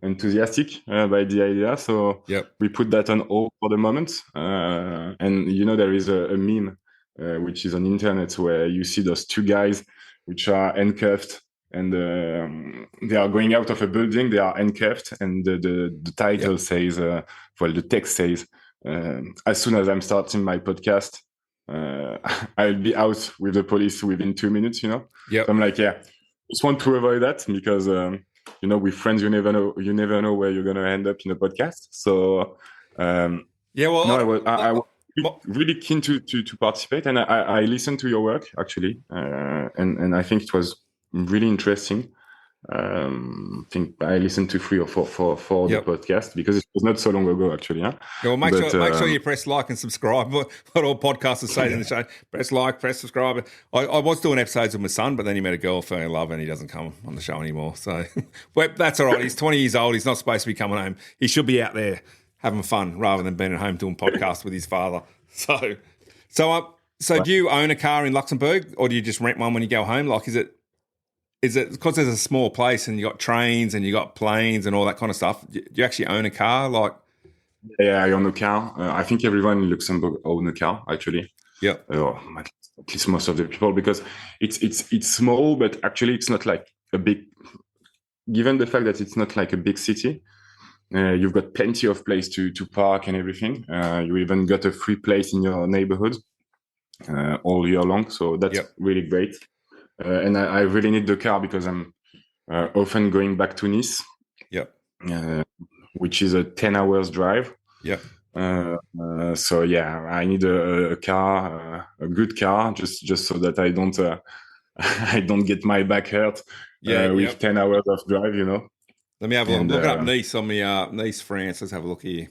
enthusiastic by the idea. So we put that on hold for the moment. And there is a meme which is on internet where you see those 2 guys which are handcuffed, and they are going out of a building. They are handcuffed, and the title says, the text says, as soon as I'm starting my podcast, I'll be out with the police within 2 minutes, So I'm like, just want to avoid that, because with friends, you never know where you're gonna end up in a podcast. So I was really keen to participate, and I listened to your work, actually, and I think it was really interesting. I think I listened to 3 or 4 Yep. the podcast because it was not so long ago actually. Huh? Yeah, well, make But sure you press like and subscribe. What all podcasters say in the show: press like, press subscribe. I was doing episodes with my son, but then he met a girl, fell in love, and he doesn't come on the show anymore. So, but that's all right. He's 20 years old. He's not supposed to be coming home. He should be out there having fun rather than being at home doing podcasts with his father. So do you own a car in Luxembourg, or do you just rent one when you go home? Like, is it because there's a small place and you got trains and you got planes and all that kind of stuff? Do you actually own a car? Like, yeah, I own a car. I think everyone in Luxembourg own a car actually. yeah, At least most of the people, because it's small, but actually it's not like a big. Given the fact that it's not like a big city, you've got plenty of place to park and everything. You even got a free place in your neighborhood all year long, so that's really great. And I really need the car because I'm often going back to Nice, which is a 10 hours drive. Yeah. So yeah, I need a car, a good car, just so that I don't I don't get my back hurt with 10 hours of drive. Let me have a look. I'm looking up Nice on the Nice, France. Let's have a look here.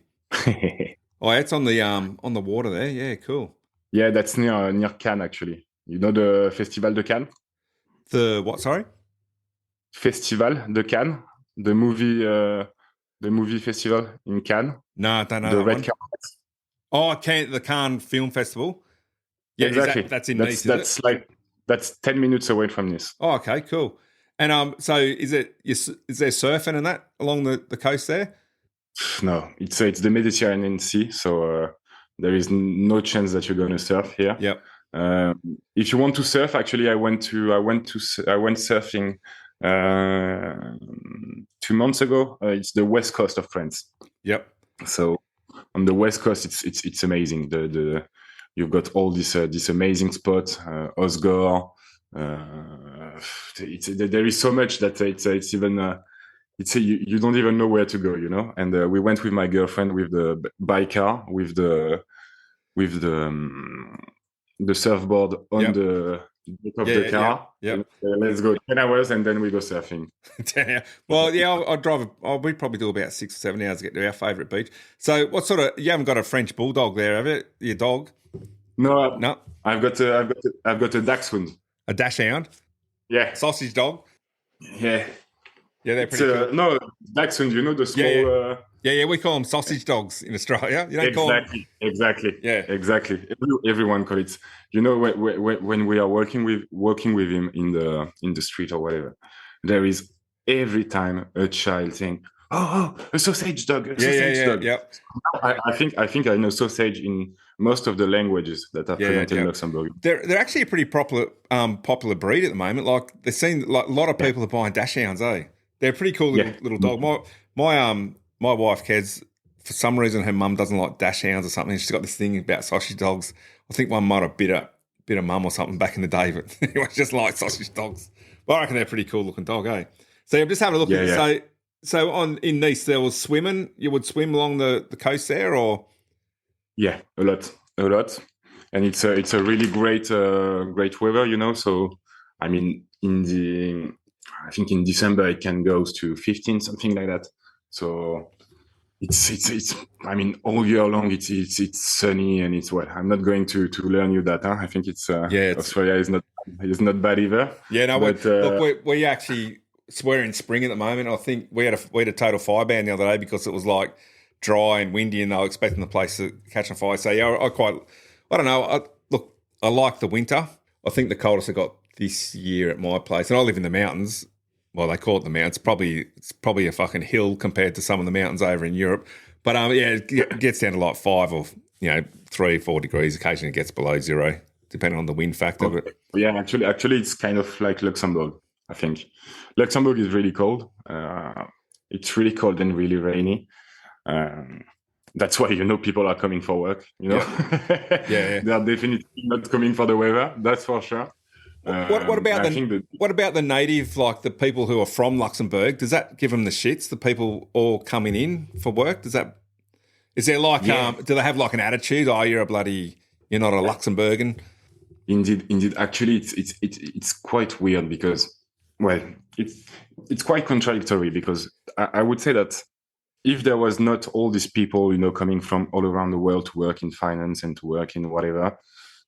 Oh, it's on the water there. Yeah, cool. Yeah, that's near Cannes actually. You know the Festival de Cannes? The what? Sorry. Festival de Cannes, the movie festival in Cannes. No, I don't know. The red carpet. Oh, the Cannes Film Festival. Yeah, exactly. That's in Nice. That's 10 minutes away from Nice. Oh, okay, cool. And so is there surfing and that along the coast there? No, it's the Mediterranean Sea, so there is no chance that you're going to surf here. Yep. If you want to surf, actually, I went surfing 2 months ago. It's the west coast of France. Yep. So on the west coast, it's amazing. You've got all this amazing spot, Osgore. There is so much that it's even. You don't even know where to go, And we went with my girlfriend with the bike car with the surfboard on the back of the car. Yeah. Let's go 10 hours and then we go surfing. Well, yeah, we'd probably do about 6 or 7 hours to get to our favourite beach. So you haven't got a French bulldog there, have you? Your dog? No. No. I've got a dachshund. A dachshund? Yeah. Sausage dog? Yeah. Yeah, they're pretty cool. No, dachshund, the small... Yeah, we call them sausage dogs in Australia. You don't call them... Exactly. Yeah, exactly. Everyone calls it. When we are working with him in the street or whatever, there is every time a child saying, "Oh, a sausage dog, a sausage dog." Yeah. I think I know sausage in most of the languages that are present in Luxembourg. They're actually a pretty popular breed at the moment. Like they're seen like a lot of people are buying dachshunds. They're a pretty cool little dog. My wife, Kez, for some reason her mum doesn't like dachshunds or something. She's got this thing about sausage dogs. I think one might have bit a mum or something back in the day, but anyway, just like sausage dogs. But I reckon they're a pretty cool looking dog, eh? So I'm just having a look at it. So in Nice there was swimming. You would swim along the coast there, or? Yeah, a lot. And it's a really great weather, So I mean I think in December it can go to 15, something like that. So it's I mean all year long it's sunny and it's what I'm not going to learn you that. I think Australia is not bad either. Yeah, no, but we actually we're in spring at the moment. I think we had a total fire ban the other day because it was like dry and windy and they were expecting the place to catch on fire. So yeah, I don't know. I like the winter. I think the coldest I got this year at my place, and I live in the mountains. Well, they call it the mountains. It's probably a fucking hill compared to some of the mountains over in Europe. But it gets down to like 5 or 3 or 4 degrees. Occasionally it gets below 0, depending on the wind factor. But yeah, actually, it's kind of like Luxembourg. I think Luxembourg is really cold. It's really cold and really rainy. That's why people are coming for work. Yeah. They are definitely not coming for the weather. That's for sure. What about the native, like the people who are from Luxembourg? Does that give them the shits? The people all coming in for work? Is there like do they have like an attitude? Oh, you're not a Luxembourgan. Indeed. Actually, it's quite weird because it's quite contradictory because I would say that if there was not all these people, coming from all around the world to work in finance and to work in whatever,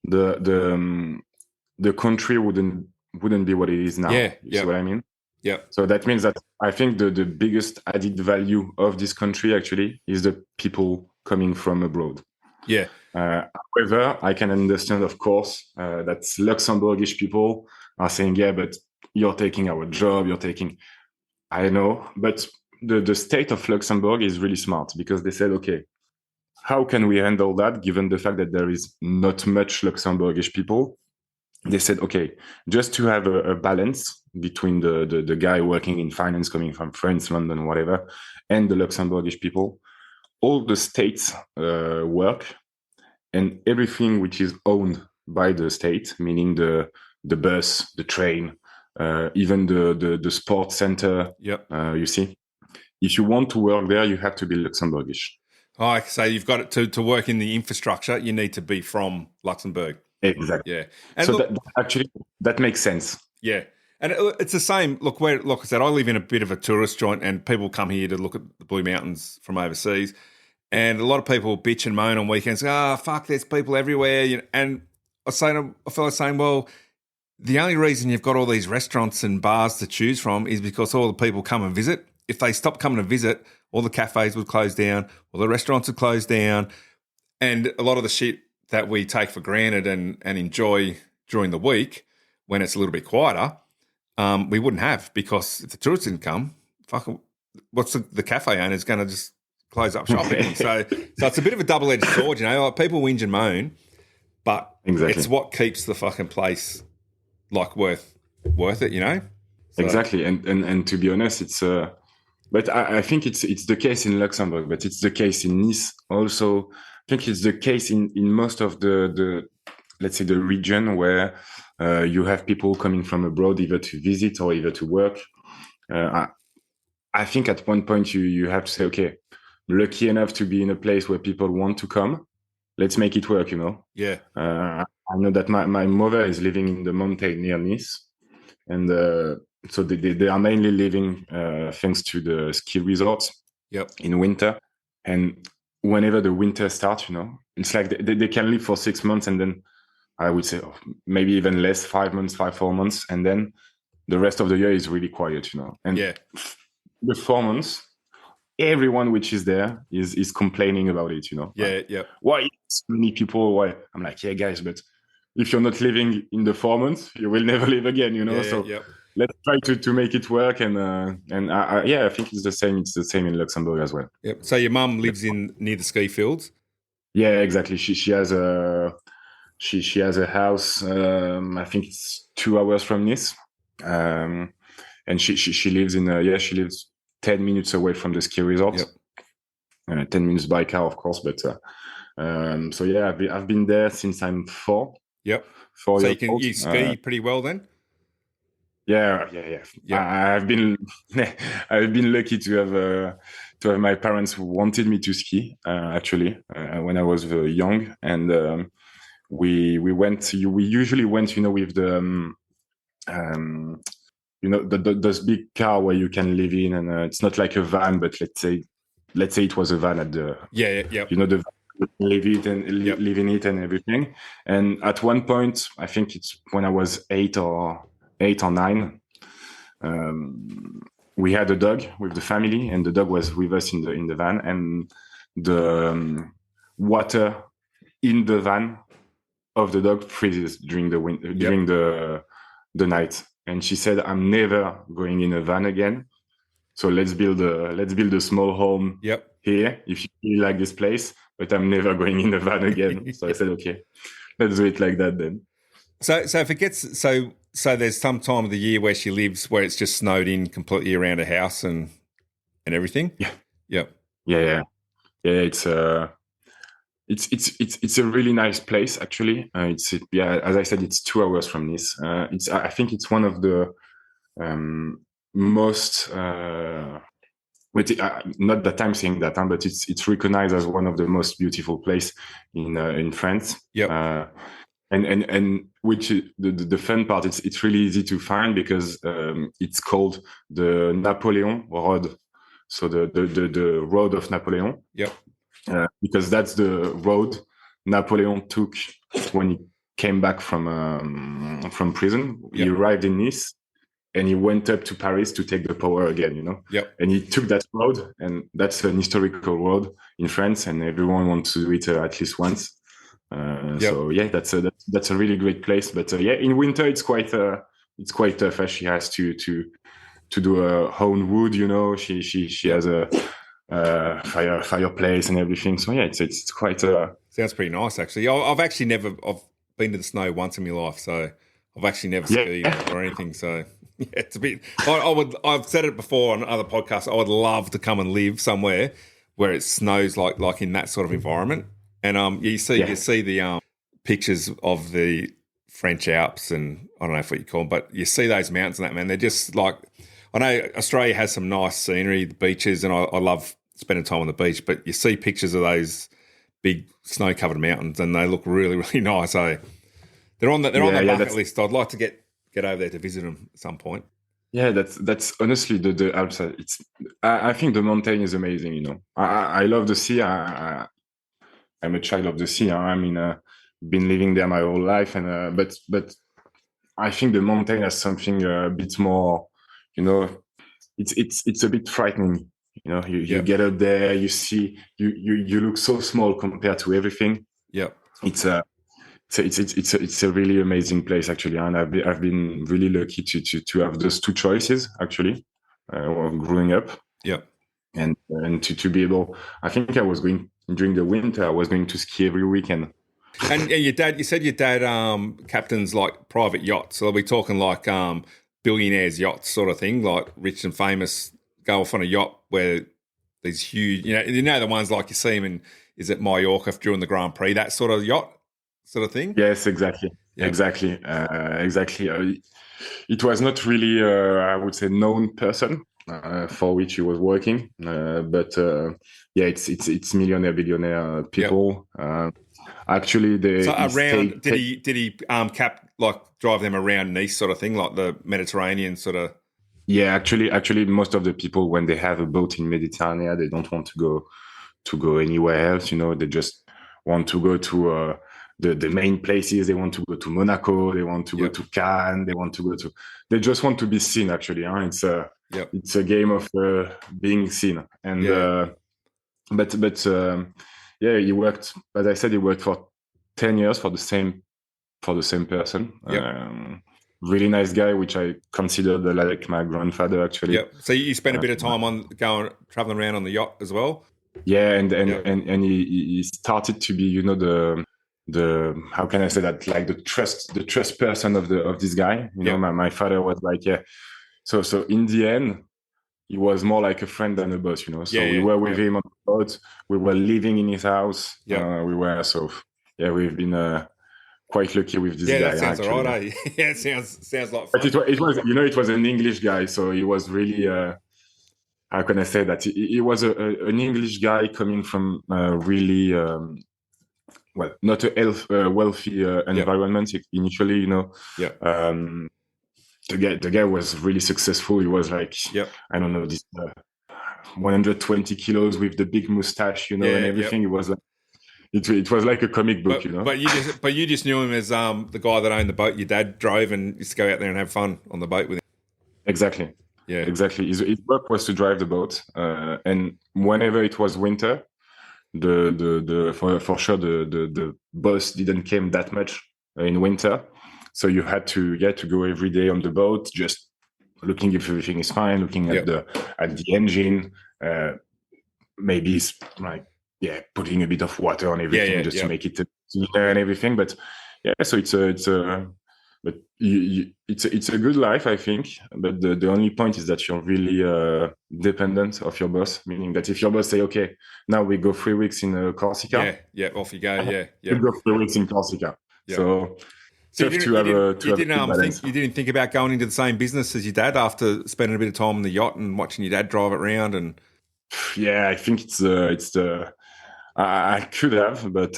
the country wouldn't be what it is now. Yeah. You see what I mean? Yeah. So that means that I think the biggest added value of this country actually is the people coming from abroad. Yeah. However, I can understand, of course, that Luxembourgish people are saying, yeah, but you're taking our job, I know, but the state of Luxembourg is really smart because they said, okay, how can we handle that given the fact that there is not much Luxembourgish people? They said, okay, just to have a balance between the guy working in finance coming from France, London, whatever, and the Luxembourgish people, all the states work, and everything which is owned by the state, meaning the bus, the train, even the sports center, you see, if you want to work there, you have to be Luxembourgish. Oh, so you've got it to work in the infrastructure, you need to be from Luxembourg. Exactly. Yeah. And so look, that makes sense. Yeah. And it's the same. Look, like I said, I live in a bit of a tourist joint and people come here to look at the Blue Mountains from overseas. And a lot of people bitch and moan on weekends, fuck, there's people everywhere. And I say to a fellow saying, well, the only reason you've got all these restaurants and bars to choose from is because all the people come and visit. If they stop coming to visit, all the cafes would close down, all the restaurants would close down. And a lot of the shit that we take for granted and enjoy during the week when it's a little bit quieter, we wouldn't have, because if the tourists didn't come, what's the cafe owner's going to just close up shop again? So it's a bit of a double-edged sword, like people whinge and moan, but it's what keeps the fucking place like worth it, So. Exactly, and to be honest, it's but I think it's the case in Luxembourg, but it's the case in Nice also. I think it's the case in most of the let's say the region where you have people coming from abroad either to visit or either to work. I think at one point you have to say, okay, lucky enough to be in a place where people want to come, let's make it work, Yeah. I know that my mother is living in the mountain near Nice, and so they are mainly living thanks to the ski resorts in winter. And whenever the winter starts, it's like they can live for 6 months, and then I would say maybe even less, 5 months, 4 months, and then the rest of the year is really quiet, And the 4 months, everyone which is there is complaining about it, Why so many people? Why? I'm like, yeah, guys, but if you're not living in the 4 months, you will never live again, Let's try to make it work, and I think it's the same. It's the same in Luxembourg as well. Yep. So your mum lives near the ski fields. Yeah, exactly. She has a house. I think it's 2 hours from Nice, and she lives she lives 10 minutes away from the ski resort. 10 minutes by car, of course, but so yeah, I've been there since I'm 4. Yep. 4 so years old. You ski pretty well then. Yeah. I've been lucky to have my parents who wanted me to ski actually when I was young, and we usually went with the those big car where you can live in, and it's not like a van, but let's say it was a van at the the live in it and everything. And at one point, I think it's when I was 8 or 9, we had a dog with the family, and the dog was with us in the van, and the water in the van of the dog freezes during the winter, during the night. And she said, I'm never going in a van again, so let's build a small home here if you really like this place, but I'm never going in a van again. So I said, okay, let's do it like that then. So if it gets so there's some time of the year where she lives where it's just snowed in completely around her house and everything. Yeah. It's a really nice place actually. As I said, it's 2 hours from Nice. I think it's one of the most. Not that I'm saying that, but it's recognized as one of the most beautiful places in France. and which the fun part, it's really easy to find because it's called the Napoleon Road, so the road of Napoleon. Yep. Because that's the road Napoleon took when he came back from prison. Yep. He arrived in Nice and he went up to Paris to take the power again, Yep. And he took that road, and that's an historical road in France, and everyone wants to do it at least once. Yep. So yeah, that's a really great place. But yeah, in winter it's quite tough. As she has to do her own wood, She has a fireplace and everything. So yeah, it's quite. Sounds pretty nice, actually. I've actually I've been to the snow once in my life, so I've actually never skied or anything. So yeah, it's a bit. I've said it before on other podcasts. I would love to come and live somewhere where it snows like in that sort of environment. And you see the pictures of the French Alps, and I don't know what you call them, but you see those mountains and that, man. They're just like, I know Australia has some nice scenery, the beaches, and I love spending time on the beach, but you see pictures of those big snow-covered mountains and they look really, really nice. So they're on the bucket list. I'd like to get over there to visit them at some point. Yeah, that's honestly the Alps. I think the mountain is amazing. I love the sea. I'm a child of the sea. Been living there my whole life, and but I think the mountain has something a bit more. It's a bit frightening. You get up there, you see, you look so small compared to everything. Yeah, it's a really amazing place actually, and I've been really lucky to have those two choices actually, growing up. Yeah, and to be able, I think I was going during the winter. I was going to ski every weekend. And your dad, you said your dad captains like private yachts. So are we talking like billionaires' yachts sort of thing, like rich and famous go off on a yacht where these huge, the ones like you see them in, is it Mallorca during the Grand Prix, that sort of yacht sort of thing? Yes, exactly. Yep. Exactly. It was not really, I would say, known person for which he was working, but it's millionaire, billionaire people. Yep. Actually, did he drive them around Nice sort of thing, like the Mediterranean sort of? Yeah, actually, most of the people, when they have a boat in Mediterranean, they don't want to go anywhere else. They just want to go to the main places. They want to go to Monaco. They want to go to Cannes. They just want to be seen. Actually, it's a game of being seen. And he worked. As I said, he worked for 10 years for the same person. Yep. Really nice guy, which I consider like my grandfather actually. Yeah. So you spent a bit of time traveling around on the yacht as well. Yeah, and he started to be, the how can I say that, like the trust person of this guy. My father was like, yeah. So in the end, he was more like a friend than a boss. So we were with him on the boat. We were living in his house. Yeah. We've been quite lucky with this guy. Yeah, that sounds all right, eh? Yeah, it sounds like fun. But it was an English guy, so he was really, how can I say that? He was an English guy coming from really, not a wealthy environment initially, Yeah. The guy was really successful. He was like, I don't know, this 120 kilos with the big mustache, and everything. It was like, it was like a comic book, But you just knew him as the guy that owned the boat your dad drove and used to go out there and have fun on the boat with him. Exactly. Yeah. Exactly. His work was to drive the boat, and whenever it was winter, for sure the boss didn't come that much in winter, so you had to go every day on the boat, just looking if everything is fine, looking at the engine, maybe like. Yeah, putting a bit of water on everything to make it cleaner and everything. But so it's a good life, I think. But the only point is that you're really dependent of your boss, meaning that if your boss say, okay, now we go 3 weeks in Corsica. Yeah, off you go. Yeah. You go 3 weeks in Corsica. Yeah. So you didn't think about going into the same business as your dad after spending a bit of time on the yacht and watching your dad drive it around and. Yeah, I think it's the. I could have, but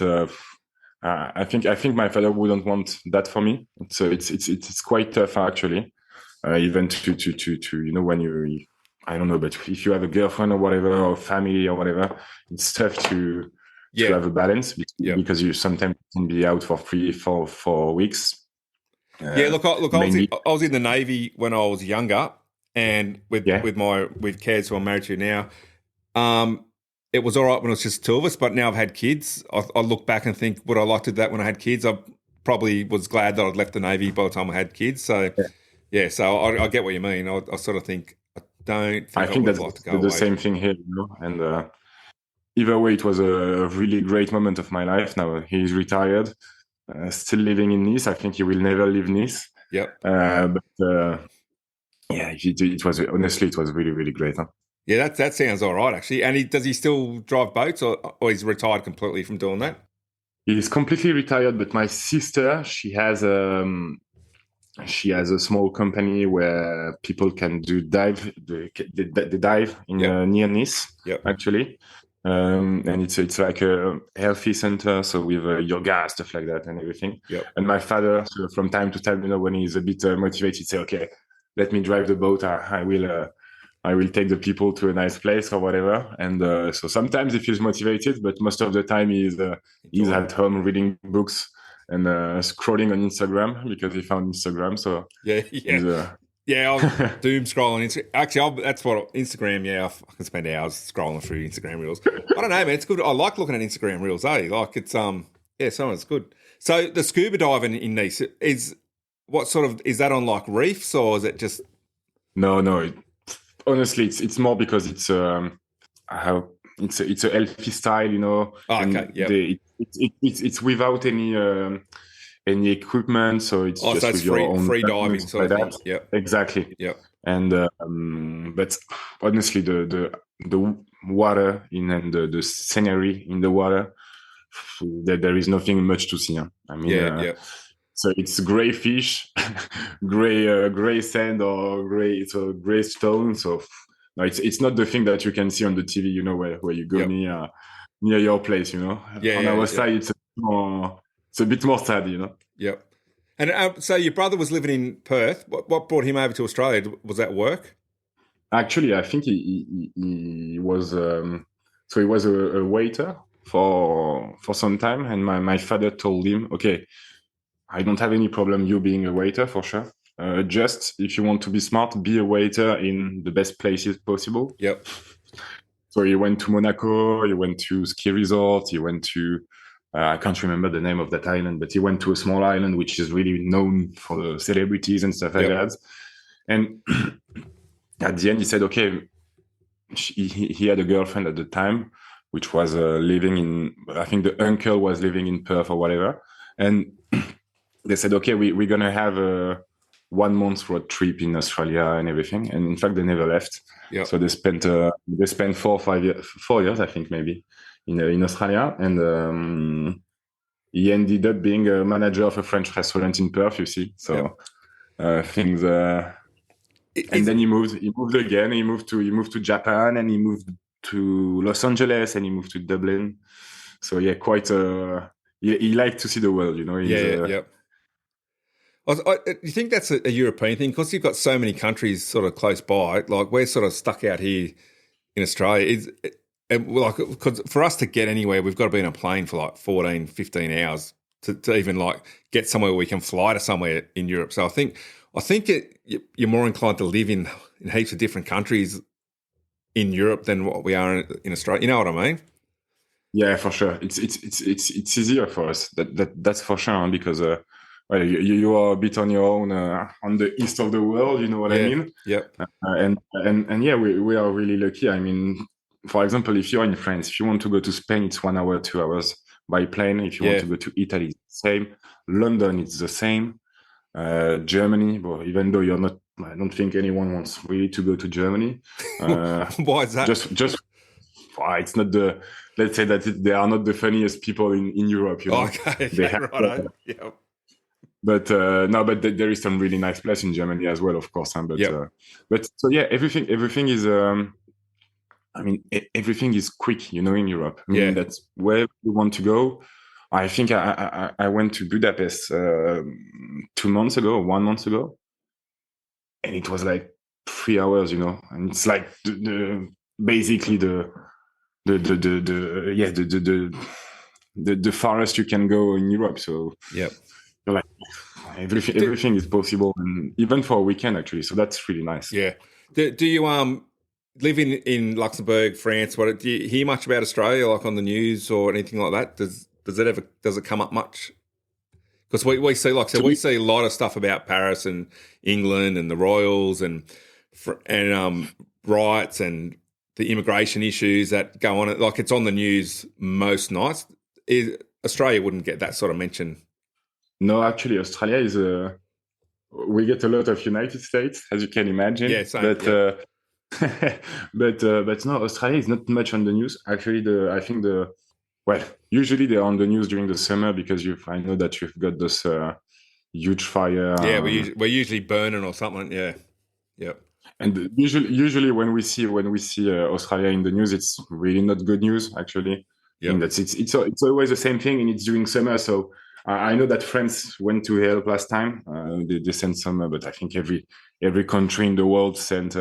I think my father wouldn't want that for me. So it's quite tough actually. Even to when I don't know, but if you have a girlfriend or whatever, or family or whatever, it's tough to Yeah. have a balance Yeah. because you sometimes can be out for 4 weeks. Yeah, look, Mainly, I was in the Navy when I was younger, and with yeah. with kids who I'm married to now, it was all right when it was just two of us. But now I've had kids. I look back and think, would I like to do that when I had kids? I probably was glad that I'd left the Navy by the time I had kids. So yeah, so I get what you mean. I sort of think I don't I think I think would have that's liked to go the away. same thing here, and either way, it was a really great moment of my life. Now he's retired, still living in Nice. I think he will never leave Nice. Yep. But yeah, it was honestly, it was really, really great. Huh? Yeah, that sounds all right actually. And does he still drive boats, or he's retired completely from doing that? He's completely retired, but my sister, she has a small company where people can do they dive in Yep. near Nice, Yep. actually. And it's like a healthy center, so with yoga stuff like that and everything. Yep. And my father, so from time to time, when he's a bit motivated, say, "Okay, let me drive the boat. I will take the people to a nice place or whatever." And so sometimes he feels motivated, but most of the time he's Enjoying it. at home reading books and scrolling on Instagram because he found Instagram. So Yeah. Yeah. he's Yeah, I was doom scrolling. Actually, that's what Instagram. Yeah, I can spend hours scrolling through Instagram reels. I don't know, man. It's good. I like looking at Instagram reels. Like it's yeah, some of it's good. So the scuba diving in Nice is what sort of is that on like reefs or is it just? no. Honestly, it's more because how it's a healthy style, Oh, okay, and yep. it's without any equipment, so it's Oh, so just it's with your own free equipment, diving stuff sort like of thing. that. Yep, Exactly. yep, And but honestly, the water and the scenery in the water, there is nothing much to see. Huh? I mean, yeah, yep, so it's gray fish, gray sand, or gray stone. So no, it's not the thing that you can see on the TV. Where you go yep, near your place. yeah, On yeah, our yep, side, it's a bit more sad. yep. And so your brother was living in Perth. What brought him over to Australia? Was that work? Actually, I think he was so he was a waiter for some time, and my father told him, "Okay, I don't have any problem you being a waiter for sure. Just if you want to be smart, be a waiter in the best places possible." Yep, So he went to Monaco, he went to ski resort, he went to I can't remember the name of that island, but he went to a small island which is really known for the celebrities and stuff like yep, that. And at the end, he said, "Okay." He had a girlfriend at the time, which was living in. I think the uncle was living in Perth or whatever, and they said, "Okay, we're gonna have a 1 month road trip in Australia and everything." And in fact, they never left. yep. So they spent 4 or 5 years, 4 years, I think, maybe in Australia, and he ended up being a manager of a French restaurant in Perth. You see, Yep. so things. And Is then he moved. He moved again. He moved to Japan, and he moved to Los Angeles, and he moved to Dublin. So yeah, quite. He liked to see the world. He's yeah, yep. You think that's a European thing because you've got so many countries sort of close by. Like we're sort of stuck out here in Australia. And like because for us to get anywhere, we've got to be in a plane for like 14, 15 hours to even like get somewhere where we can fly to somewhere in Europe. So I think you're more inclined to live in heaps of different countries in Europe than what we are in Australia. You know what I mean? Yeah, for sure. It's easier for us. That's for sure, huh, because well, you are a bit on your own on the east of the world. You know what I Yeah. mean? Yep. And yeah, we are really lucky. I mean, for example, if you're in France, if you want to go to Spain, it's 1 hour, 2 hours by plane. If you want Yeah. to go to Italy, it's the same. London, it's the same. Germany, but even though you're not, I don't think anyone wants really to go to Germany. Why is that? Just it's not let's say that they are not the funniest people in Europe. Oh, They okay, have, righto. Yep. but no, but there is some really nice place in Germany as well, of course. Huh? Yep. But so yeah, everything is. I mean, everything is quick, in Europe. Meaning Yeah. that where you want to go, I think I went to Budapest 2 months ago, 1 month ago, and it was like 3 hours, and it's like basically the farthest you can go in Europe. So Yep. you're like everything is possible, and even for a weekend actually. So that's really nice. Yeah. Do you live in Luxembourg, France? What do you hear much about Australia, like on the news or anything like that? Does it come up much? Because we see, like I said, we see a lot of stuff about Paris and England and the royals and rights and the immigration issues that go on. Like it's on the news most nights. Australia wouldn't get that sort of mention. No, actually, Australia is we get a lot of United States, as you can imagine. Yeah, same. But Yeah. but no, Australia is not much on the news. Actually, usually they're on the news during the summer because I know that you've got this huge fire. Yeah, we're usually burning or something. Yeah, yep. And usually when we see Australia in the news, it's really not good news. Actually, Yep. I think it's always the same thing, and it's during summer. So I know that France went to help last time. They sent some, but I think every country in the world sent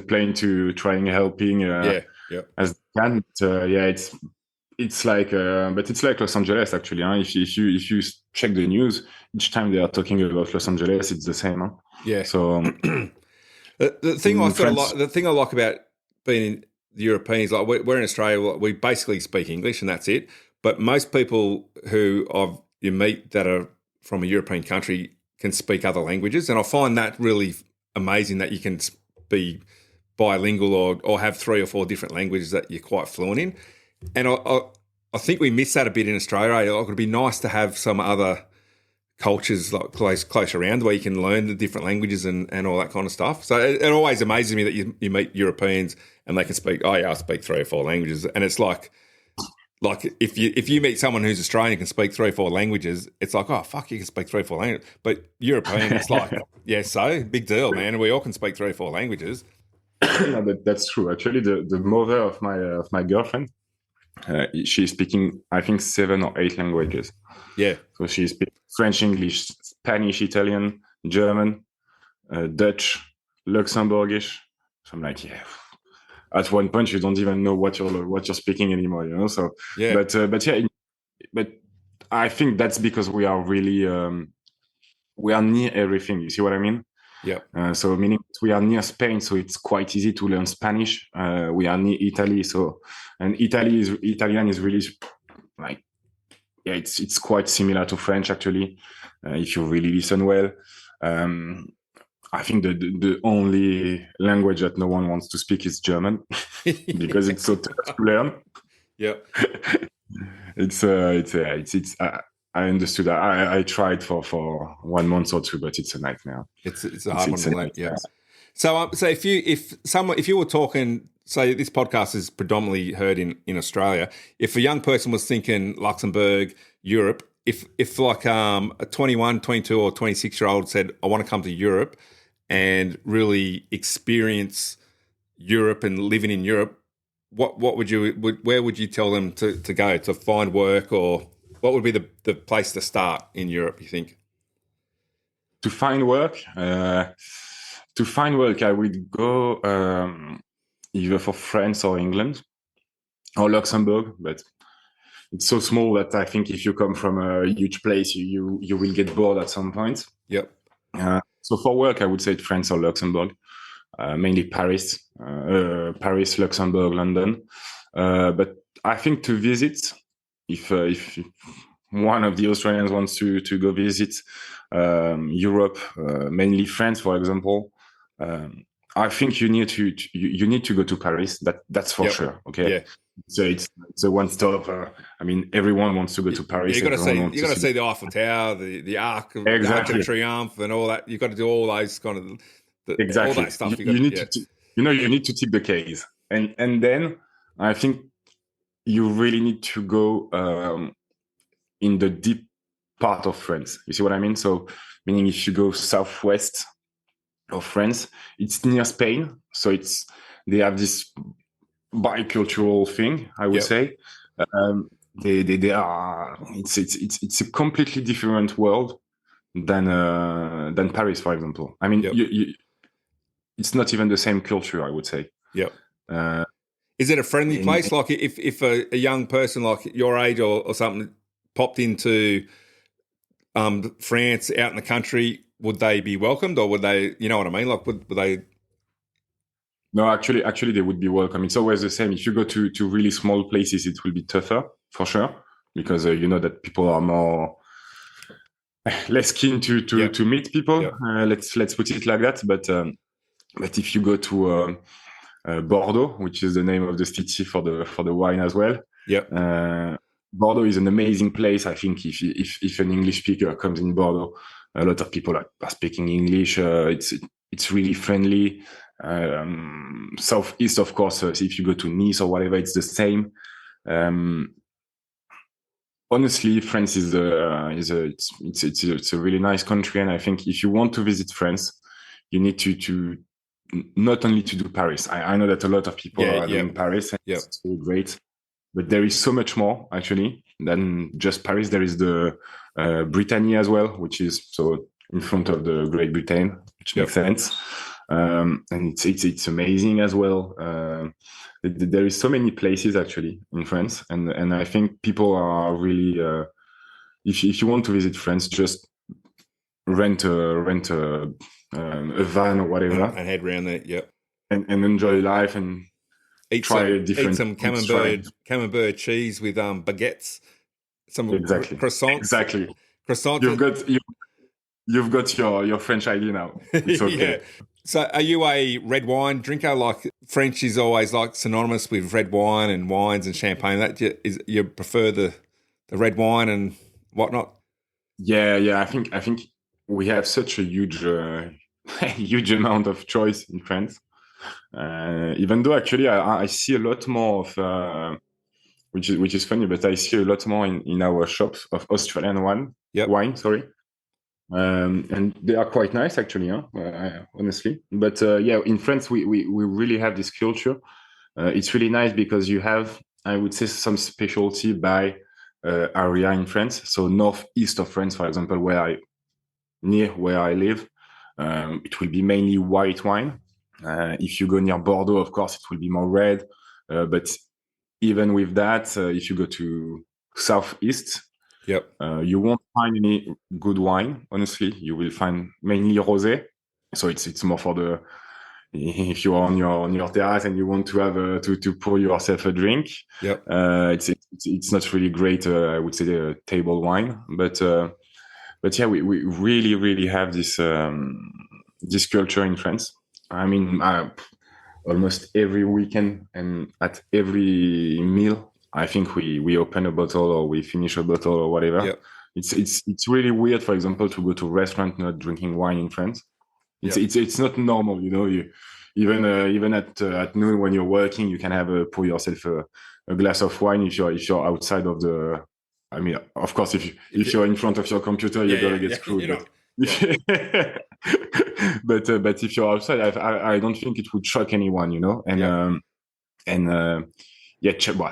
plane to try and helping as they can. But, it's like but it's like Los Angeles actually. If you check the news, each time they are talking about Los Angeles, it's the same. Yeah. So the thing I like about being Europeans, like we're in Australia, we basically speak English and that's it. But most people who you meet that are from a European country can speak other languages, and I find that really amazing that you can be bilingual or have 3 or 4 different languages that you're quite fluent in. And I think we miss that a bit in Australia. Like, it'd be nice to have some other cultures like close around where you can learn the different languages and all that kind of stuff. So it always amazes me that you meet Europeans and they can speak, I speak 3 or 4 languages. And it's like if you meet someone who's Australian and can speak 3 or 4 languages, it's like, oh, fuck, you can speak 3 or 4 languages. But European, it's like, yeah, so big deal, man. We all can speak 3 or 4 languages. No, that's true. Actually, the mother of my girlfriend, she's speaking, I think, 7 or 8 languages. Yeah. So she speaks French, English, Spanish, Italian, German, Dutch, Luxembourgish. So I'm like, yeah. At one point, you don't even know what you're speaking anymore, So, yeah. But I think that's because we are really we are near everything. You see what I mean? Yeah. So meaning we are near Spain, so it's quite easy to learn Spanish. We are near Italy, and Italian is really like, yeah, it's quite similar to French actually, if you really listen well. I think the only language that no one wants to speak is German because it's so tough to learn. Yeah. I understood that. I tried for 1 month or 2, but it's a nightmare. It's a hard one to learn. Yeah. So if you were talking, say this podcast is predominantly heard in Australia. If a young person was thinking Luxembourg, Europe, if like a 21, 22 or 26-year-old said, I want to come to Europe and really experience Europe and living in Europe, where would you tell them to go to find work, or what would be the place to start in Europe, you think? To find work, I would go either for France or England or Luxembourg, but it's so small that I think if you come from a huge place, you will get bored at some point. Yep. So for work, I would say France or Luxembourg, mainly Paris, Luxembourg, London. But I think to visit, if one of the Australians wants to go visit Europe, mainly France, for example, I think you need to go to Paris. That's for sure. Okay. Yeah. So it's a one-stop. Everyone wants to go to Paris. You got to see the Eiffel Tower, the Arc of Triomphe, and all that. You got to do all those kind of all that stuff. You need to tip the case, and then I think you really need to go in the deep part of France. You see what I mean? So meaning if you go southwest of France, it's near Spain, so they have this bicultural thing, I would say. they are. It's a completely different world than Paris, for example. I mean, Yep. it's not even the same culture, I would say. Yep. Uh, Is it a friendly place? Like if a young person like your age or something popped into France out in the country, would they be welcomed, or would they? You know what I mean? Like would they? No, actually, they would be welcome. It's always the same. If you go to really small places, it will be tougher for sure, because you know that people are more less keen to meet people. Yep. Let's put it like that. But if you go to Bordeaux, which is the name of the city for the wine as well, Yep. Bordeaux is an amazing place. I think if an English speaker comes in Bordeaux, a lot of people are speaking English. It's really friendly. Southeast, of course, if you go to Nice or whatever, it's the same. Honestly, France is it's a really nice country, and I think if you want to visit France, you need to not only to do Paris. I know that a lot of people are doing Paris, and it's really great, but there is so much more actually than just Paris. There is the Brittany as well, which is so in front of the Great Britain, which makes sense. And it's amazing as well. There is so many places actually in France, and I think people are really. If you want to visit France, just rent a van or whatever and head around there. Yep. And enjoy life and eat some camembert cheese with baguettes, some croissants. Exactly. Croissants. You've got your French ID now. It's okay. Yeah. So are you a red wine drinker? Like French is always like synonymous with red wine and wines and champagne. That you prefer the red wine and whatnot? Yeah. I think we have such a huge huge amount of choice in France. Even though actually I see a lot more of which is funny, but I see a lot more in our shops of Australian wine. Sorry. And they are quite nice actually, honestly. But in France we really have this culture. It's really nice because you have, I would say, some specialty by area in France. So northeast of France, for example, near where I live, it will be mainly white wine. If you go near Bordeaux, of course, it will be more red. But even with that, if you go to southeast, you won't find any good wine. Honestly, you will find mainly rosé. So it's more for the if you are on your terrace and you want to have to pour yourself a drink. It's not really great. I would say the table wine, but yeah, we really have this this culture in France. I mean, almost every weekend and at every meal, I think we open a bottle or we finish a bottle or whatever. It's really weird, for example, to go to a restaurant not drinking wine in France. It's not normal, you know. Even at noon when you're working, you can pour yourself a glass of wine if you're outside of the. I mean, of course, if you're in front of your computer, you're gonna get screwed. But if you're outside, I don't think it would shock anyone, you know.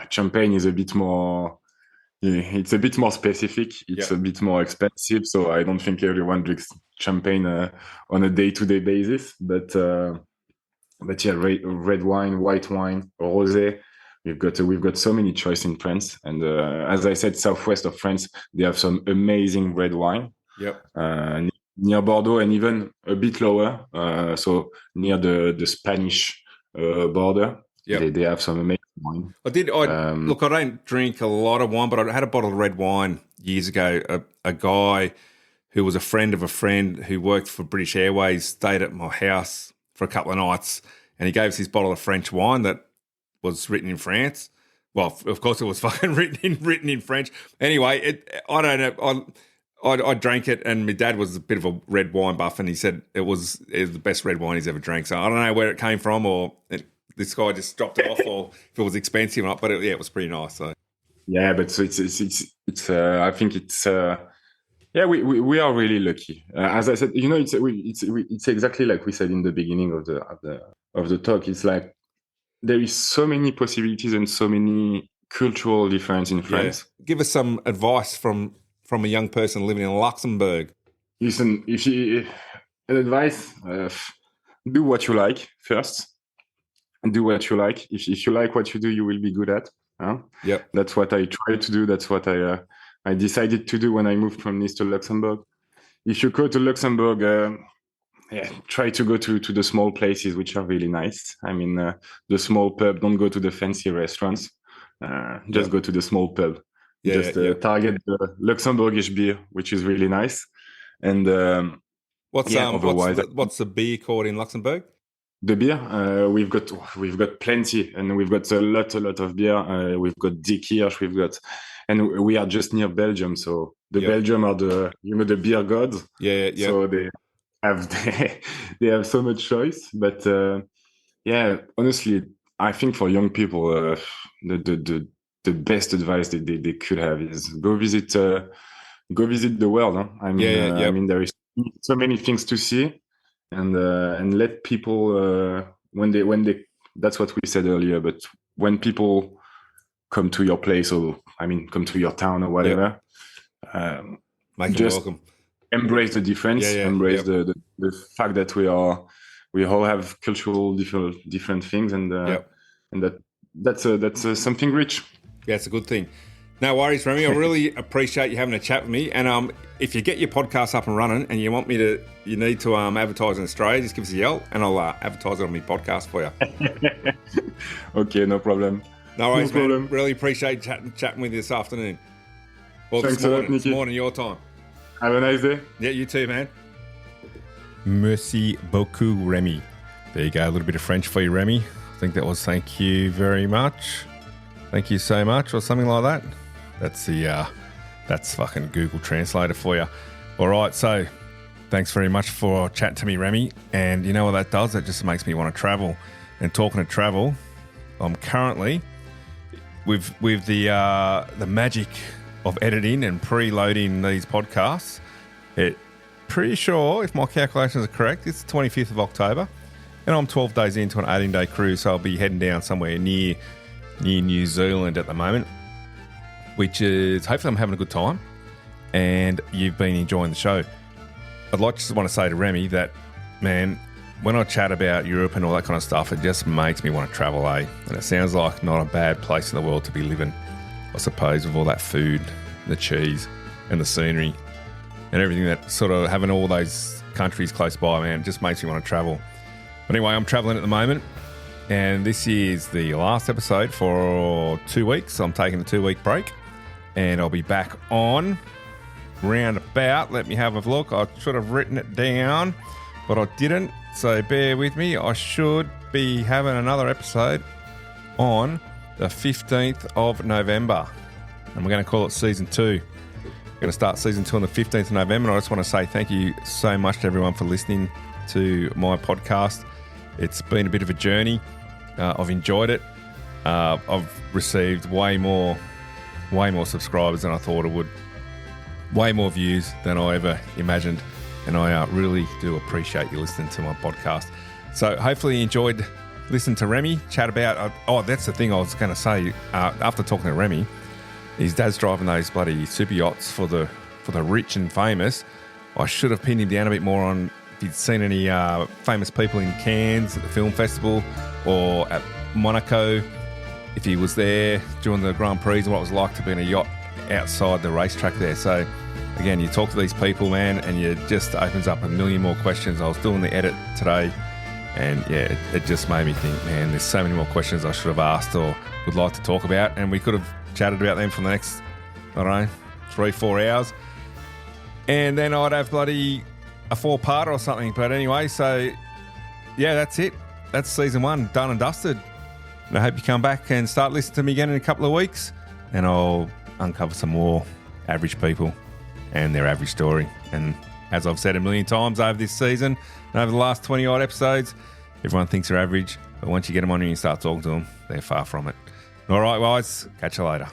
Champagne is a bit more. It's a bit more specific. It's a bit more expensive, so I don't think everyone drinks champagne on a day-to-day basis. But yeah, red wine, white wine, rosé. We've got so many choice in France, and as I said, southwest of France, they have some amazing red wine. Near Bordeaux and even a bit lower, so near the Spanish border. They have some amazing wine. Look, I don't drink a lot of wine, but I had a bottle of red wine years ago. A guy who was a friend of a friend who worked for British Airways stayed at my house for a couple of nights, and he gave us his bottle of French wine that was written in France. Well, of course, it was fucking written in French. Anyway, I don't know. I drank it, and my dad was a bit of a red wine buff, and he said it was the best red wine he's ever drank. So I don't know where it came from, or this guy just dropped it off, or if it was expensive or not. But it was pretty nice. So yeah, but so it's I think it's we are really lucky. As I said, you know, it's exactly like we said in the beginning of the talk. It's like there is so many possibilities and so many cultural difference in France. give us some advice from a young person living in Luxembourg. Listen, advice, do what you like first. Do what you like. If you like what you do, you will be good at. Yep. That's what I try to do. That's what I decided to do when I moved from Nice to Luxembourg. If you go to Luxembourg, try to go to the small places which are really nice. I mean, the small pub. Don't go to the fancy restaurants. Just go to the small pub. Target the Luxembourgish beer, which is really nice. And what's the beer called in Luxembourg? The beer, we've got plenty, and we've got a lot of beer. We've got Dikirch, and we are just near Belgium, so Belgium are the beer gods. Yeah. So they have so much choice, but honestly, I think for young people, the best advice they could have is go visit the world. Huh? I mean, there is so many things to see. And let people when they that's what we said earlier. But when people come to your place, come to your town or whatever, make them welcome. Embrace the difference. Embrace the fact that we all have cultural different things, and that's something rich. Yeah, it's a good thing. No worries, Remy. I really appreciate you having a chat with me. And if you get your podcast up and running and you need to advertise in Australia, just give us a yell and I'll advertise it on my podcast for you. Okay, no problem. No worries, man. Really appreciate chatting with you this afternoon. Well, Thanks this morning your time. Have a nice day. Yeah, you too, man. Merci beaucoup, Remy. There you go, a little bit of French for you, Remy. I think that was thank you very much. Thank you so much, or something like that. That's fucking Google Translator for you. All right, so thanks very much for chatting to me, Remy. And you know what that does? That just makes me want to travel. And talking to travel, I'm currently with the magic of editing and preloading these podcasts. Pretty sure, if my calculations are correct, it's the 25th of October, and I'm 12 days into an 18-day cruise, so I'll be heading down somewhere near New Zealand at the moment, which is hopefully I'm having a good time and you've been enjoying the show. I'd like to want to say to Remy that, man, when I chat about Europe and all that kind of stuff, it just makes me want to travel, And it sounds like not a bad place in the world to be living, I suppose, with all that food, the cheese and the scenery and everything that sort of having all those countries close by, man, it just makes me want to travel. But anyway, I'm traveling at the moment. And this is the last episode for 2 weeks. I'm taking a 2-week break. And I'll be back on round about. Let me have a look. I should have written it down, but I didn't. So bear with me. I should be having another episode on the 15th of November. And we're going to call it Season 2. We're going to start Season 2 on the 15th of November. And I just want to say thank you so much to everyone for listening to my podcast. It's been a bit of a journey. I've enjoyed it. I've received way more subscribers than I thought I would. Way more views than I ever imagined. And I really do appreciate you listening to my podcast. So hopefully you enjoyed listening to Remy chat about... that's the thing I was going to say. After talking to Remy, his dad's driving those bloody super yachts for the rich and famous. I should have pinned him down a bit more on... If you'd seen any famous people in Cannes at the film festival or at Monaco, if he was there during the Grand Prix and what it was like to be in a yacht outside the racetrack there. So again, you talk to these people, man, and it just opens up a million more questions. I was doing the edit today and it just made me think, man, there's so many more questions I should have asked or would like to talk about, and we could have chatted about them for the next, 3-4 hours. And then I'd have bloody a 4-part or something. But anyway, so yeah, that's it. That's Season 1 done and dusted. And I hope you come back and start listening to me again in a couple of weeks, and I'll uncover some more average people and their average story. And as I've said a million times over this season and over the last 20 odd episodes, everyone thinks they're average, but once you get them on and you start talking to them, they're far from it. All right, guys, catch you later.